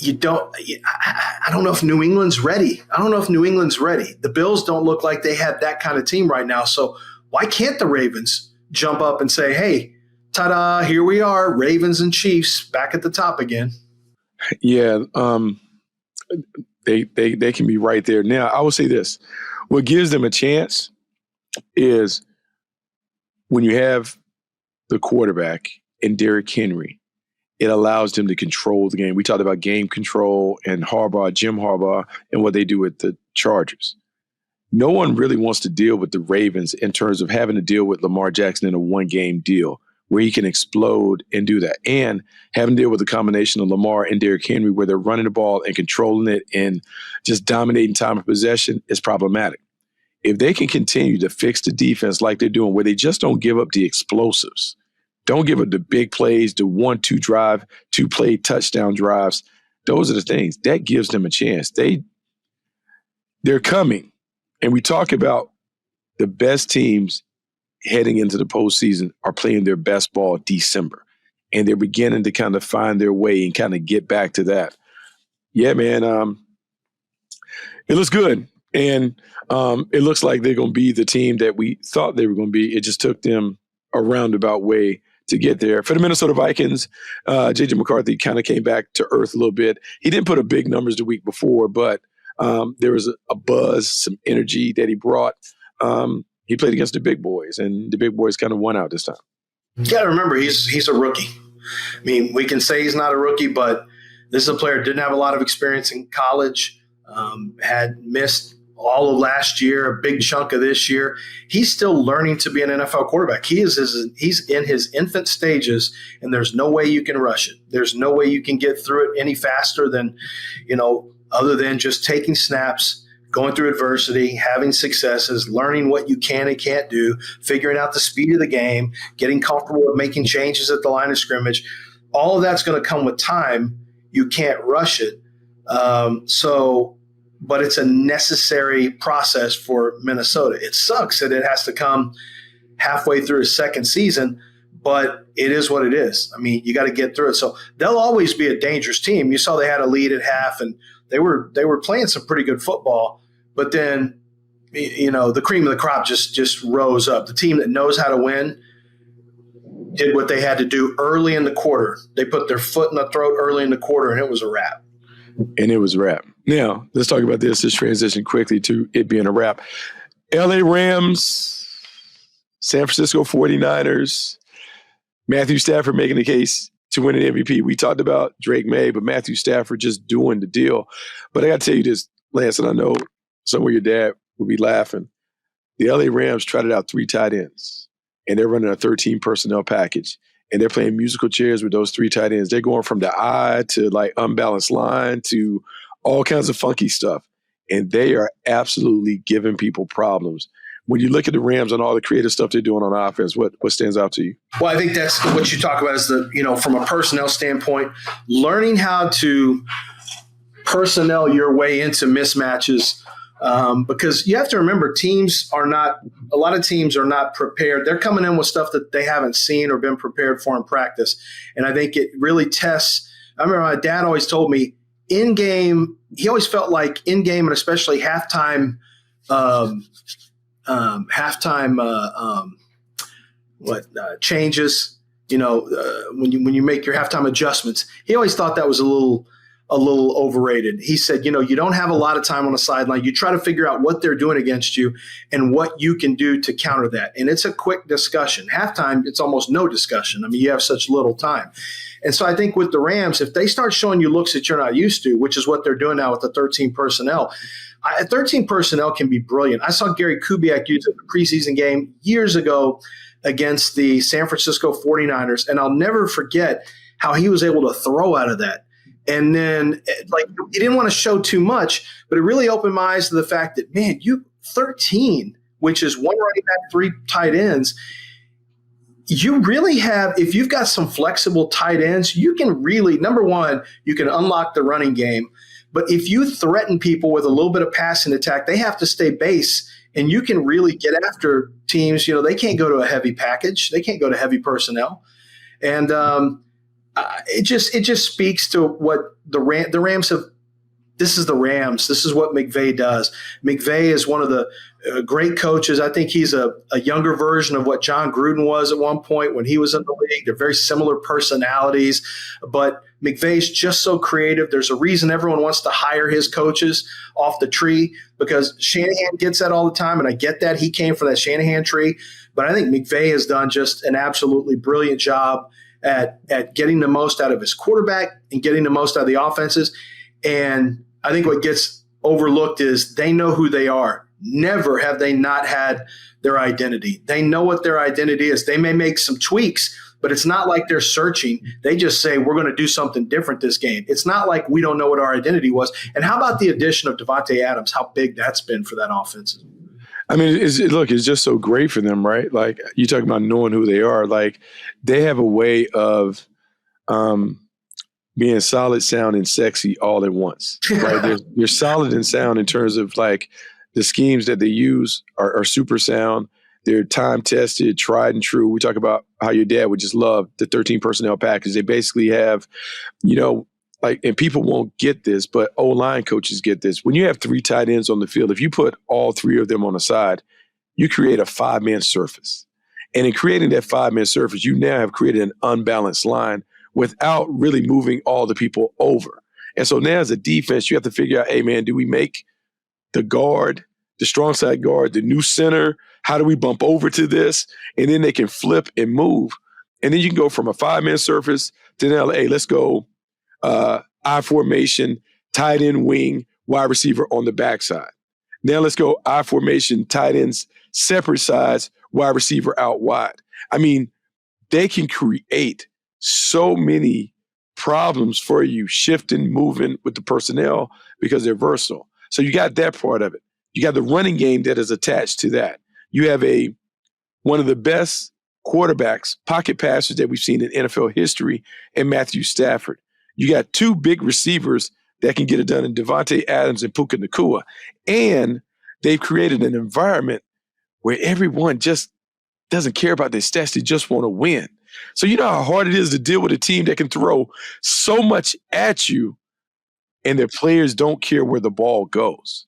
I don't know if New England's ready. The Bills don't look like they have that kind of team right now. So why can't the Ravens jump up and say, hey, ta-da, here we are, Ravens and Chiefs back at the top again? Yeah, they can be right there. Now, I will say this. What gives them a chance is when you have the quarterback in Derrick Henry, it allows them to control the game. We talked about game control and Jim Harbaugh, and what they do with the Chargers. No one really wants to deal with the Ravens in terms of having to deal with Lamar Jackson in a 1-game deal where he can explode and do that. And having to deal with the combination of Lamar and Derrick Henry where they're running the ball and controlling it and just dominating time of possession is problematic. If they can continue to fix the defense like they're doing, where they just don't give up the explosives, don't give up the big plays, the 1-2 drive, 2-play touchdown drives. Those are the things that gives them a chance. They're coming. And we talk about the best teams heading into the postseason are playing their best ball December. And they're beginning to kind of find their way and kind of get back to that. Yeah, man, it looks good. And it looks like they're going to be the team that we thought they were going to be. It just took them a roundabout way to get there. For the Minnesota Vikings, J.J. McCarthy kind of came back to earth a little bit. He didn't put up big numbers the week before, but there was a buzz, some energy that he brought. He played against the big boys, and the big boys kind of won out this time. You got to remember, he's a rookie. I mean, we can say he's not a rookie, but this is a player who didn't have a lot of experience in college, had missed all of last year, a big chunk of this year. He's still learning to be an NFL quarterback. He's in his infant stages, and there's no way you can rush it. There's no way you can get through it any faster than, other than just taking snaps, going through adversity, having successes, learning what you can and can't do, figuring out the speed of the game, getting comfortable with making changes at the line of scrimmage. All of that's going to come with time. You can't rush it. But it's a necessary process for Minnesota. It sucks that it has to come halfway through his second season, but it is what it is. I mean, you got to get through it. So they'll always be a dangerous team. You saw they had a lead at half, and they were playing some pretty good football. But then, the cream of the crop just rose up. The team that knows how to win did what they had to do early in the quarter. They put their foot in the throat early in the quarter, and it was a wrap. And it was a wrap. Now, let's talk about this transition quickly to it being a wrap. LA Rams, San Francisco 49ers, Matthew Stafford making the case to win an MVP. We talked about Drake May, but Matthew Stafford just doing the deal. But I got to tell you this, Lance, and I know somewhere your dad would be laughing. The LA Rams trotted out 3 tight ends, and they're running a 13 personnel package. And they're playing musical chairs with those 3 tight ends. They're going from the eye to like unbalanced line to all kinds of funky stuff. And they are absolutely giving people problems. When you look at the Rams and all the creative stuff they're doing on offense, what stands out to you? Well, I think that's what you talk about is from a personnel standpoint, learning how to personnel your way into mismatches. Because you have to remember, a lot of teams are not prepared. They're coming in with stuff that they haven't seen or been prepared for in practice. And I think it really tests. I remember my dad always told me in game, he always felt like in game and especially halftime changes, when you make your halftime adjustments, he always thought that was a little overrated. He said, you don't have a lot of time on the sideline. You try to figure out what they're doing against you and what you can do to counter that. And it's a quick discussion. Halftime, it's almost no discussion. I mean, you have such little time. And so I think with the Rams, if they start showing you looks that you're not used to, which is what they're doing now with the 13 personnel, 13 personnel can be brilliant. I saw Gary Kubiak use it in the preseason game years ago against the San Francisco 49ers, and I'll never forget how he was able to throw out of that. And then, he didn't want to show too much, but it really opened my eyes to the fact that, man, 13, which is 1 running back, 3 tight ends, you really have, if you've got some flexible tight ends, you can really, number one, you can unlock the running game. But if you threaten people with a little bit of passing attack, they have to stay base, and you can really get after teams. They can't go to a heavy package. They can't go to heavy personnel. And, it just speaks to what the Rams have. This is the Rams. This is what McVay does. McVay is one of the great coaches. I think he's a younger version of what John Gruden was at one point when he was in the league. They're very similar personalities, but McVay's just so creative. There's a reason everyone wants to hire his coaches off the tree, because Shanahan gets that all the time, and I get that. He came from that Shanahan tree. But I think McVay has done just an absolutely brilliant job at getting the most out of his quarterback and getting the most out of the offenses. And I think what gets overlooked is they know who they are. Never have they not had their identity. They know what their identity is. They may make some tweaks, but it's not like they're searching. They just say, we're going to do something different this game. It's not like we don't know what our identity was. And how about the addition of Devontae Adams, how big that's been for that offense? I mean, it's just so great for them, right? Like, you talk about knowing who they are. Like, they have a way of being solid, sound, and sexy all at once. Right? They're solid and sound in terms of, like, the schemes that they use are super sound. They're time-tested, tried and true. We talk about how your dad would just love the 13 personnel package. They basically have, and people won't get this, but O-line coaches get this. When you have 3 tight ends on the field, if you put all 3 of them on the side, you create a 5-man surface. And in creating that 5-man surface, you now have created an unbalanced line without really moving all the people over. And so now as a defense, you have to figure out, hey, man, do we make the guard, the strong side guard, the new center? How do we bump over to this? And then they can flip and move. And then you can go from a 5-man surface to now, hey, let's go I formation, tight end wing, wide receiver on the backside. Now let's go I formation, tight ends, separate sides, wide receiver out wide. I mean, they can create so many problems for you shifting, moving with the personnel because they're versatile. So you got that part of it. You got the running game that is attached to that. You have one of the best quarterbacks, pocket passers that we've seen in NFL history in Matthew Stafford. You got two big receivers that can get it done in Devontae Adams and Puka Nacua. And they've created an environment where everyone just doesn't care about their stats. They just want to win. So you know how hard it is to deal with a team that can throw so much at you and their players don't care where the ball goes.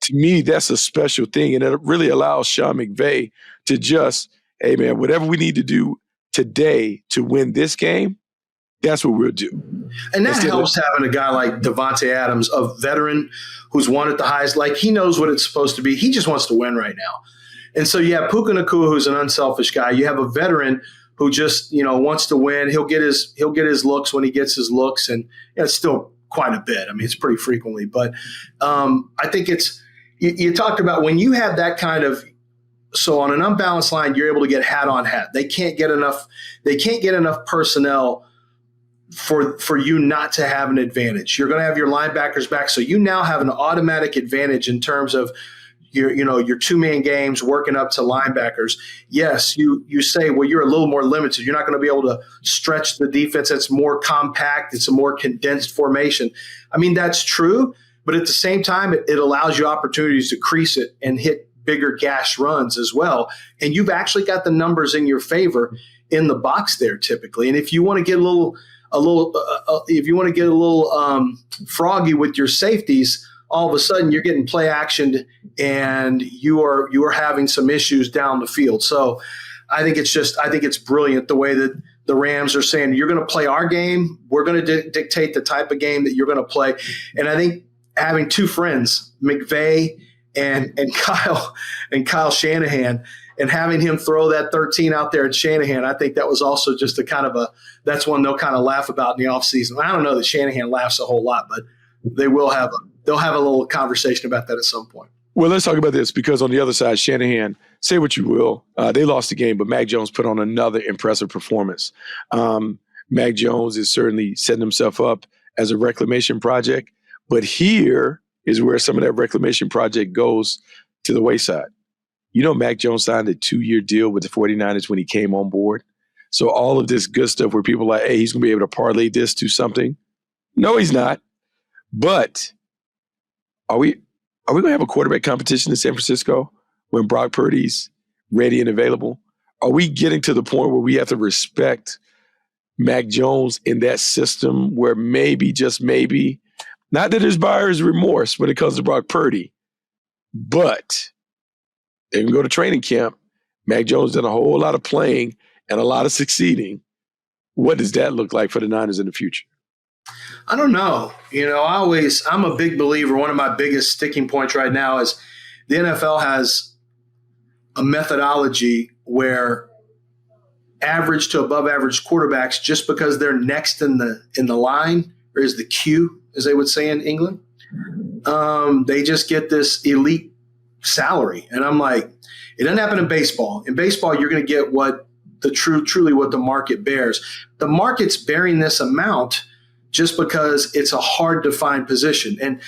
To me, that's a special thing. And it really allows Sean McVay to just, hey, man, whatever we need to do today to win this game, that's what we'll do. And that helps having a guy like Devontae Adams, a veteran who's won at the highest. Like, he knows what it's supposed to be. He just wants to win right now. And so you have Puka Nacua, who's an unselfish guy. You have a veteran who just, wants to win. He'll get his looks when he gets his looks, and it's still quite a bit. I mean, it's pretty frequently. But I think you talked about when you have that kind of – so on an unbalanced line, you're able to get hat on hat. They can't get enough personnel for you not to have an advantage. You're going to have your linebackers back, so you now have an automatic advantage in terms of your two-man games working up to linebackers. Yes, you say, well, you're a little more limited. You're not going to be able to stretch the defense. It's more compact. It's a more condensed formation. I mean, that's true, but at the same time, it allows you opportunities to crease it and hit bigger gash runs as well. And you've actually got the numbers in your favor in the box there typically. And if you want to get a little froggy with your safeties, all of a sudden you're getting play actioned and you are having some issues down the field. So I think it's brilliant the way that the Rams are saying, you're going to play our game. We're going to dictate the type of game that you're going to play. And I think having two friends, McVay and Kyle Shanahan, and having him throw that 13 out there at Shanahan, I think that was also just that's one they'll kind of laugh about in the offseason. I don't know that Shanahan laughs a whole lot, but they'll have a little conversation about that at some point. Well, let's talk about this, because on the other side, Shanahan, say what you will, they lost the game, but Mac Jones put on another impressive performance. Mac Jones is certainly setting himself up as a reclamation project, but here is where some of that reclamation project goes to the wayside. Mac Jones signed a 2-year deal with the 49ers when he came on board. So all of this good stuff where people are like, hey, he's going to be able to parlay this to something. No, he's not. But are we going to have a quarterback competition in San Francisco when Brock Purdy's ready and available? Are we getting to the point where we have to respect Mac Jones in that system where maybe, just maybe, not that there's buyer's remorse when it comes to Brock Purdy, but they can go to training camp. Mac Jones did a whole lot of playing and a lot of succeeding. What does that look like for the Niners in the future? I don't know. I'm a big believer. One of my biggest sticking points right now is the NFL has a methodology where average to above average quarterbacks, just because they're next in the line, or is the queue, as they would say in England, they just get this elite salary. And I'm like, it doesn't happen in baseball. In baseball, you're going to get truly what the market bears. The market's bearing this amount just because it's a hard to find position. And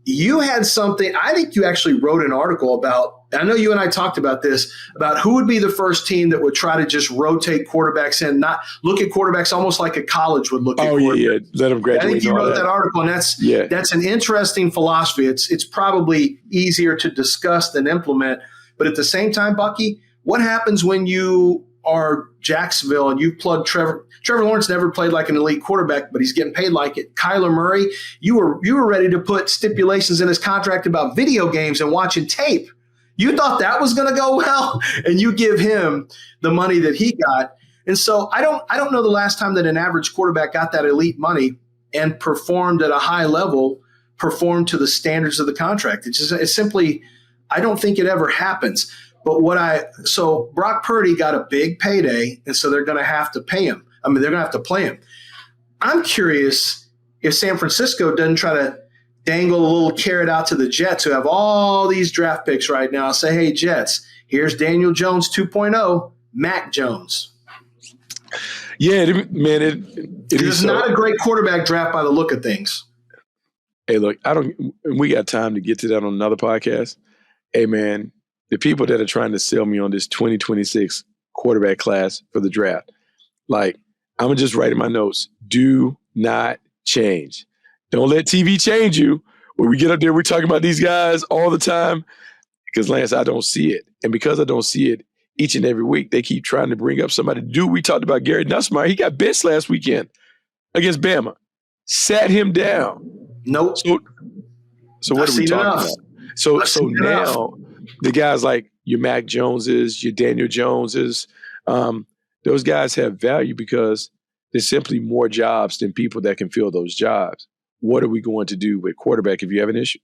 you had something, I think you actually wrote an article about, I know you and I talked about this, about who would be the first team that would try to just rotate quarterbacks in, not look at quarterbacks almost like a college would look at quarterbacks. Yeah. Let them graduate. I think you wrote that article, and that's an interesting philosophy. It's probably easier to discuss than implement. But at the same time, Bucky, what happens when you are Jacksonville and you plug Trevor Lawrence? Never played like an elite quarterback, but he's getting paid like it. Kyler Murray, you were ready to put stipulations in his contract about video games and watching tape. You thought that was going to go well, and you give him the money that he got. And so I don't know the last time that an average quarterback got that elite money and performed at a high level, performed to the standards of the contract. It's simply, I don't think it ever happens. But so Brock Purdy got a big payday, and so they're going to have to pay him. I mean, they're going to have to play him. I'm curious if San Francisco doesn't try to dangle a little carrot out to the Jets, who have all these draft picks right now. Say, hey, Jets, here's Daniel Jones 2.0, Mac Jones. Yeah, it is not a great quarterback draft by the look of things. Hey, look, we got time to get to that on another podcast. Hey, man, the people that are trying to sell me on this 2026 quarterback class for the draft, like, I'm going to just write in my notes, do not change. Don't let TV change you. When we get up there, we're talking about these guys all the time because, Lance, I don't see it. And because I don't see it each and every week, they keep trying to bring up somebody. Dude, we talked about Gary Nussmeier. He got benched last weekend against Bama. Sat him down. Nope. So what are we talking about? So now the guys like your Mac Joneses, your Daniel Joneses, those guys have value because there's simply more jobs than people that can fill those jobs. What are we going to do with quarterback if you have an issue?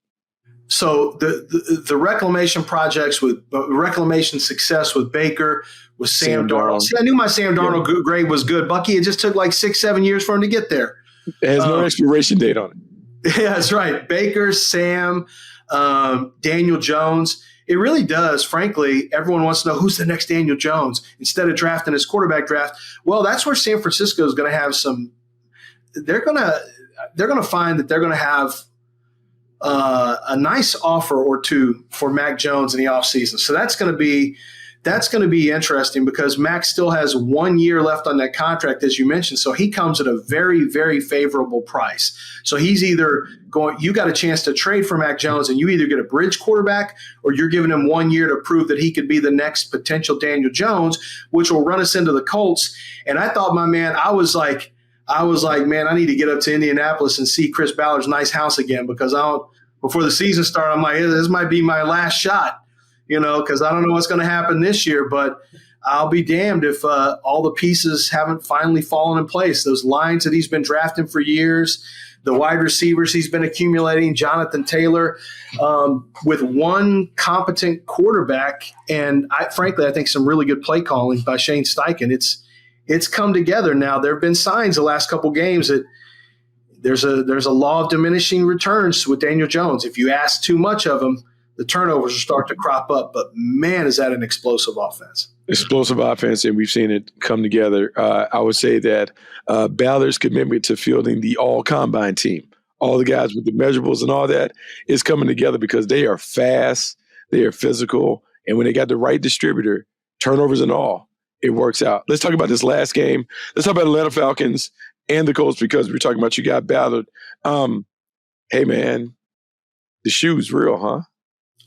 So the reclamation projects with reclamation success with Baker, with Sam Darnold. See, I knew my Sam Darnold grade was good. Bucky, it just took like 6-7 years for him to get there. It has no expiration date on it. Yeah, that's right. Baker, Sam, Daniel Jones. It really does. Frankly, everyone wants to know who's the next Daniel Jones instead of drafting his quarterback draft. Well, that's where San Francisco is going to have some. They're going to find that they're going to have a nice offer or two for Mac Jones in the offseason. So that's going to be interesting because Mac still has 1 year left on that contract, as you mentioned. So he comes at a very, very favorable price. So he's either you got a chance to trade for Mac Jones and you either get a bridge quarterback or you're giving him 1 year to prove that he could be the next potential Daniel Jones, which will run us into the Colts. And I thought, I was like, man, I need to get up to Indianapolis and see Chris Ballard's nice house again because before the season started, I'm like, this might be my last shot. Because I don't know what's going to happen this year, but I'll be damned if all the pieces haven't finally fallen in place. Those lines that he's been drafting for years, the wide receivers he's been accumulating, Jonathan Taylor, with one competent quarterback, and frankly, I think some really good play calling by Shane Steichen. It's come together now. There have been signs the last couple games that there's a law of diminishing returns with Daniel Jones. If you ask too much of him, the turnovers will start to crop up. But, man, is that an explosive offense. Explosive offense, and we've seen it come together. I would say that Ballard's commitment to fielding the all-combine team, all the guys with the measurables and all that, is coming together because they are fast, they are physical, and when they got the right distributor, turnovers and all, it works out. Let's talk about this last game. Let's talk about Atlanta Falcons and the Colts because we're talking about you got Ballard. Hey, man, the shoe's real, huh?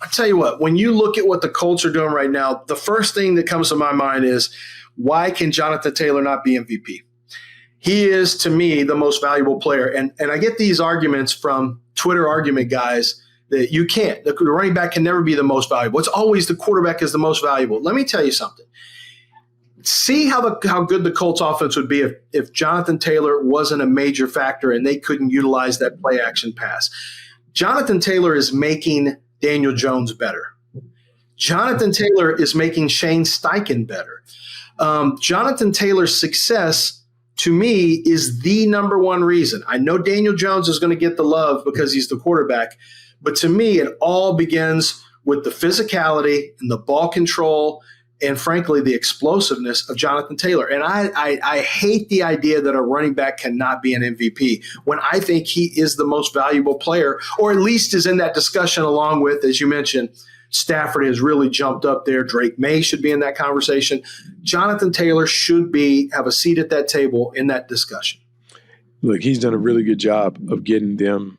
I tell you what, when you look at what the Colts are doing right now, the first thing that comes to my mind is why can Jonathan Taylor not be MVP? He is, to me, the most valuable player. And I get these arguments from Twitter argument guys that you can't. The running back can never be the most valuable. It's always the quarterback is the most valuable. Let me tell you something. See how good the Colts offense would be if Jonathan Taylor wasn't a major factor and they couldn't utilize that play action pass. Jonathan Taylor is making Daniel Jones better. Jonathan Taylor is making Shane Steichen better. Jonathan Taylor's success, to me, is the number one reason. I know Daniel Jones is going to get the love because he's the quarterback, but to me, it all begins with the physicality and the ball control and, frankly, the explosiveness of Jonathan Taylor. And I hate the idea that a running back cannot be an MVP when I think he is the most valuable player, or at least is in that discussion along with, as you mentioned, Stafford has really jumped up there. Drake May should be in that conversation. Jonathan Taylor should have a seat at that table in that discussion. Look, he's done a really good job of getting them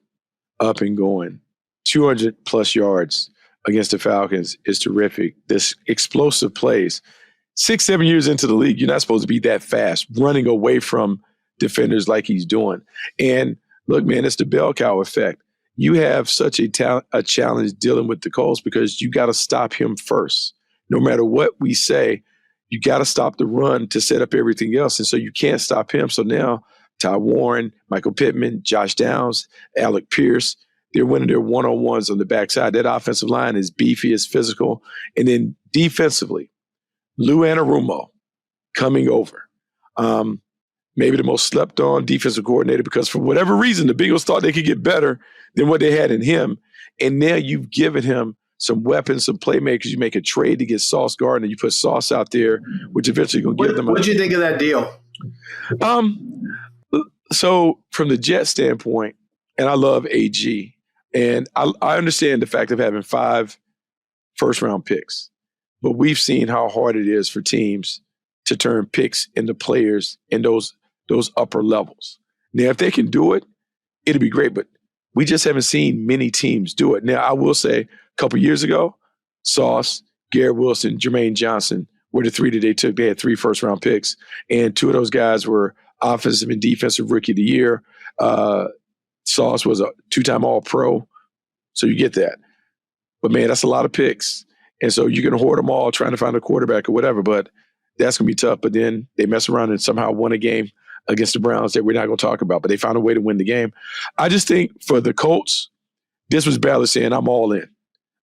up and going. 200-plus yards against the Falcons is terrific. This explosive plays. 6-7 years into the league, you're not supposed to be that fast, running away from defenders like he's doing. And look, man, it's the bell cow effect. You have such a challenge dealing with the Colts because you got to stop him first. No matter what we say, you got to stop the run to set up everything else. And so you can't stop him. So now Ty Warren, Michael Pittman, Josh Downs, Alec Pierce, they're winning their one-on-ones on the backside. That offensive line is beefy, it's physical. And then defensively, Lou Anarumo coming over. Maybe the most slept-on defensive coordinator because for whatever reason, the Bengals thought they could get better than what they had in him. And now you've given him some weapons, some playmakers. You make a trade to get Sauce Gardner. You put Sauce out there, which eventually going to give them. What did you think of that deal? Um, so from the Jet standpoint, and I love AG, and I understand the fact of having 5 first-round picks, but we've seen how hard it is for teams to turn picks into players in those upper levels. Now, if they can do it, it'd be great, but we just haven't seen many teams do it. Now, I will say a couple years ago, Sauce, Garrett Wilson, Jermaine Johnson were the 3 that they took. They had 3 first-round picks, and 2 of those guys were offensive and defensive rookie of the year. Sauce was a 2-time All-Pro, so you get that. But, man, that's a lot of picks. And so you're going to hoard them all trying to find a quarterback or whatever, but that's going to be tough. But then they mess around and somehow won a game against the Browns that we're not going to talk about, but they found a way to win the game. I just think for the Colts, this was Ballard saying, I'm all in.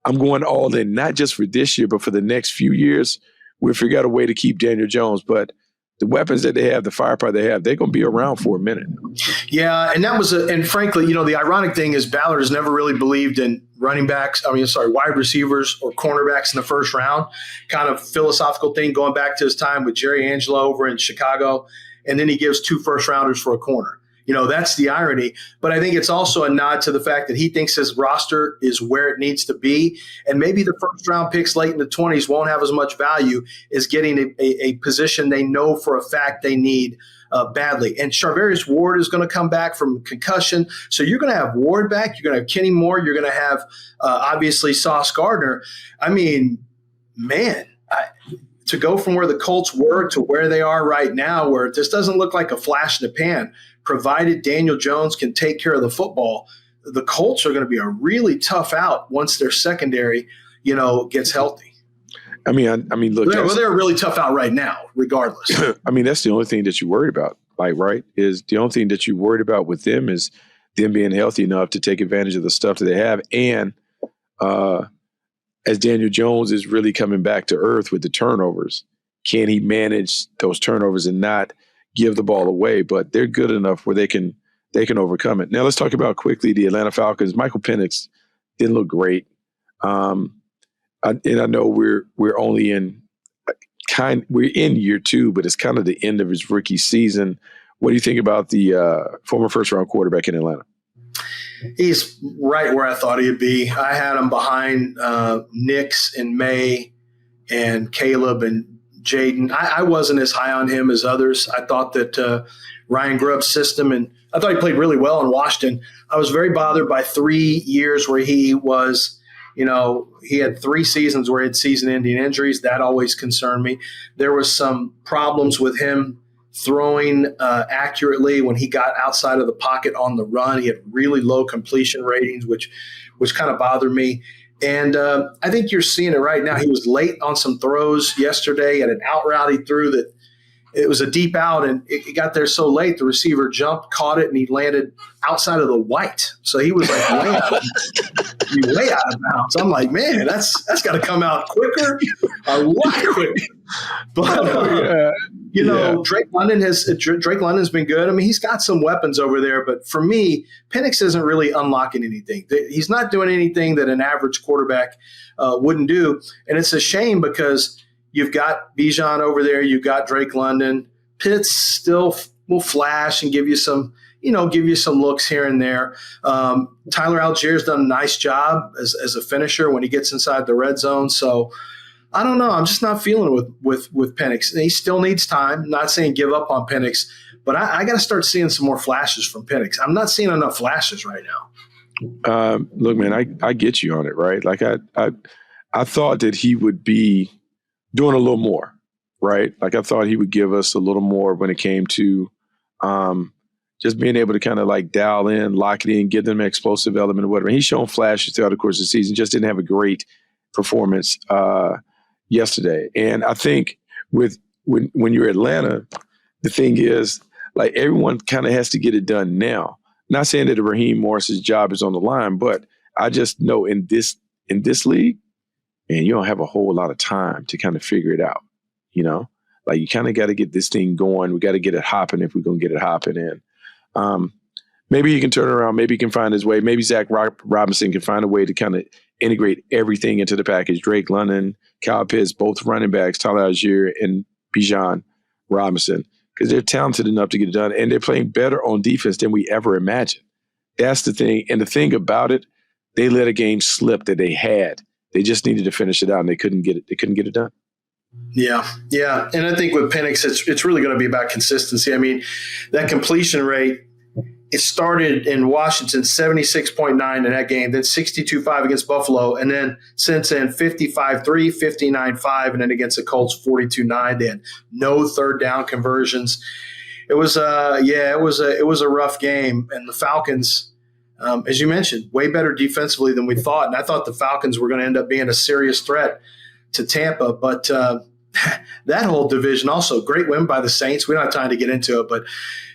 I'm going all in, not just for this year, but for the next few years. We'll figure out a way to keep Daniel Jones. But the weapons that they have, the firepower they have, they're going to be around for a minute. Yeah, and that was and frankly, the ironic thing is Ballard has never really believed in wide receivers or cornerbacks in the first round. Kind of philosophical thing going back to his time with Jerry Angelo over in Chicago. And then he gives 2 first-rounders for a corner. That's the irony. But I think it's also a nod to the fact that he thinks his roster is where it needs to be. And maybe the first-round picks late in the 20s won't have as much value as getting a position they know for a fact they need badly. And Charvarius Ward is going to come back from concussion. So you're going to have Ward back. You're going to have Kenny Moore. You're going to have, obviously, Sauce Gardner. I mean, man, to go from where the Colts were to where they are right now, where this doesn't look like a flash in the pan, provided Daniel Jones can take care of the football, the Colts are going to be a really tough out once their secondary, gets healthy. I mean, look. They're a really tough out right now, regardless. I mean, that's the only thing that you're worried about, right? Is the only thing that you're worried about with them is them being healthy enough to take advantage of the stuff that they have. And as Daniel Jones is really coming back to earth with the turnovers, can he manage those turnovers and not give the ball away? But they're good enough where they can overcome it. Now let's talk about quickly the Atlanta Falcons. Michael Penix didn't look great, and I know we're only in we're in year 2, but it's kind of the end of his rookie season. What do you think about the former first-round quarterback in Atlanta? He's right where I thought he'd be. I had him behind Nix and May and Caleb and Jaden. I wasn't as high on him as others. I thought that Ryan Grubb's system, and I thought he played really well in Washington. I was very bothered by 3 years where he was, he had 3 seasons where he had season-ending injuries. That always concerned me. There was some problems with him throwing accurately when he got outside of the pocket on the run. He had really low completion ratings, which kind of bothered me. And I think you're seeing it right now. He was late on some throws yesterday. He had an out route he threw that it was a deep out, and it got there so late the receiver jumped, caught it, and he landed outside of the white. So he was like way out of bounds. I'm like, man, that's got to come out quicker, a lot quicker. But Drake London's been good. I mean, he's got some weapons over there, but for me, Penix isn't really unlocking anything. He's not doing anything that an average quarterback wouldn't do, and it's a shame because you've got Bijan over there, you've got Drake London. Pitts still will flash and give you some looks here and there. Tyler Allgeier's done a nice job as a finisher when he gets inside the red zone. So I don't know. I'm just not feeling it with Penix. He still needs time. I'm not saying give up on Penix, but I got to start seeing some more flashes from Penix. I'm not seeing enough flashes right now. Look, man, I get you on it, right? Like I thought that he would be doing a little more, right? Like I thought he would give us a little more when it came to just being able to kind of like dial in, lock it in, give them an explosive element or whatever. And he's shown flashes throughout the course of the season, just didn't have a great performance yesterday. And I think when you're Atlanta, the thing is like everyone kind of has to get it done now. Not saying that Raheem Morris's job is on the line, but I just know in this league, and you don't have a whole lot of time to kind of figure it out, Like you kind of got to get this thing going. We got to get it hopping if we're going to get it hopping in. Maybe he can turn around. Maybe he can find his way. Maybe Zach Robinson can find a way to kind of integrate everything into the package. Drake London, Kyle Pitts, both running backs, Tyler Allgeier and Bijan Robinson. because they're talented enough to get it done, and they're playing better on defense than we ever imagined. That's the thing. And the thing about it, they let a game slip that they had. They just needed to finish it out, and they couldn't get it. They couldn't get it done. Yeah. And I think with Penix, it's really going to be about consistency. I mean, that completion rate, it started in Washington 76.9 in that game, then 62.5 against Buffalo, and then since then 55.3, 59.5, and then against the Colts 42.9. They had no third down conversions. It was it was a rough game, and the Falcons, as you mentioned, way better defensively than we thought, and I thought the Falcons were going to end up being a serious threat to Tampa, but that whole division also great win by the Saints. We don't have time to get into it, but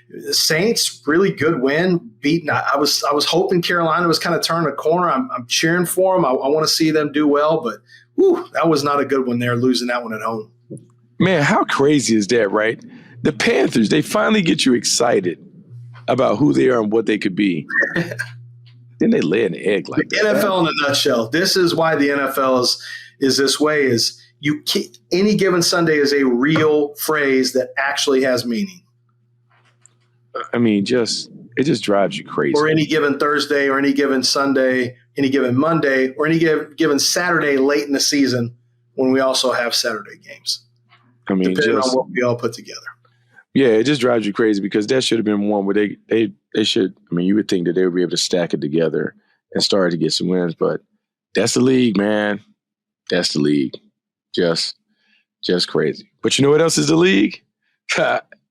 the Saints, really good win. Beaten. I was hoping Carolina was kind of turning a corner. I'm cheering for them. I want to see them do well, but that was not a good one there, losing that one at home. Man, how crazy is that, right? The Panthers, they finally get you excited about who they are and what they could be. Then they lay an egg like the that. NFL in a nutshell. This is why the NFL is this way. Is any given Sunday is a real phrase that actually has meaning. I mean, it just drives you crazy. Or any given Thursday, or any given Sunday, any given Monday, or any given Saturday late in the season when we also have Saturday games. I mean, depending on what we all put together. Yeah, it just drives you crazy because that should have been one where they should. I mean, you would think that they would be able to stack it together and start to get some wins, but that's the league, man. That's the league. Just crazy. But you know what else is the league?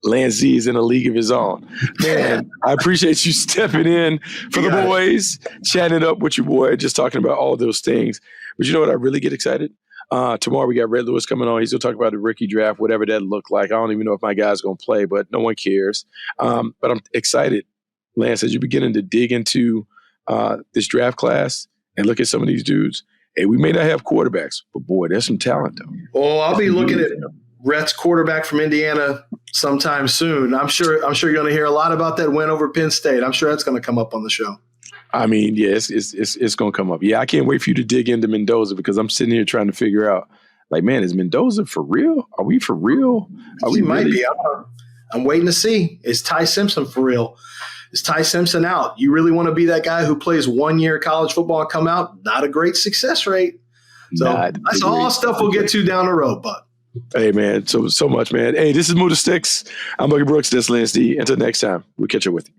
Lance Z is in a league of his own. Man, I appreciate you stepping in for the boys, chatting it up with your boy, just talking about all those things. But you know what? I really get excited. Tomorrow we got Red Lewis coming on. He's going to talk about the rookie draft, whatever that looked like. I don't even know if my guy's going to play, but no one cares. But I'm excited, Lance, as you're beginning to dig into this draft class and look at some of these dudes. Hey, we may not have quarterbacks, but boy, there's some talent though. Well, I'll be looking at Rhett's quarterback from Indiana sometime soon. I'm sure you're going to hear a lot about that win over Penn State. I'm sure that's going to come up on the show. I mean, yeah, it's going to come up. Yeah, I can't wait for you to dig into Mendoza because I'm sitting here trying to figure out, like, man, is Mendoza for real? Are we for real? He might be. I'm waiting to see. Is Ty Simpson for real? Is Ty Simpson out? You really want to be that guy who plays 1 year college football and come out? Not a great success rate. So that's all stuff we'll get to down the road, bud. Hey, man, so much, man. Hey, this is Muda Sticks. I'm Buggy Brooks. This is Lance D. Until next time, we'll catch up with you.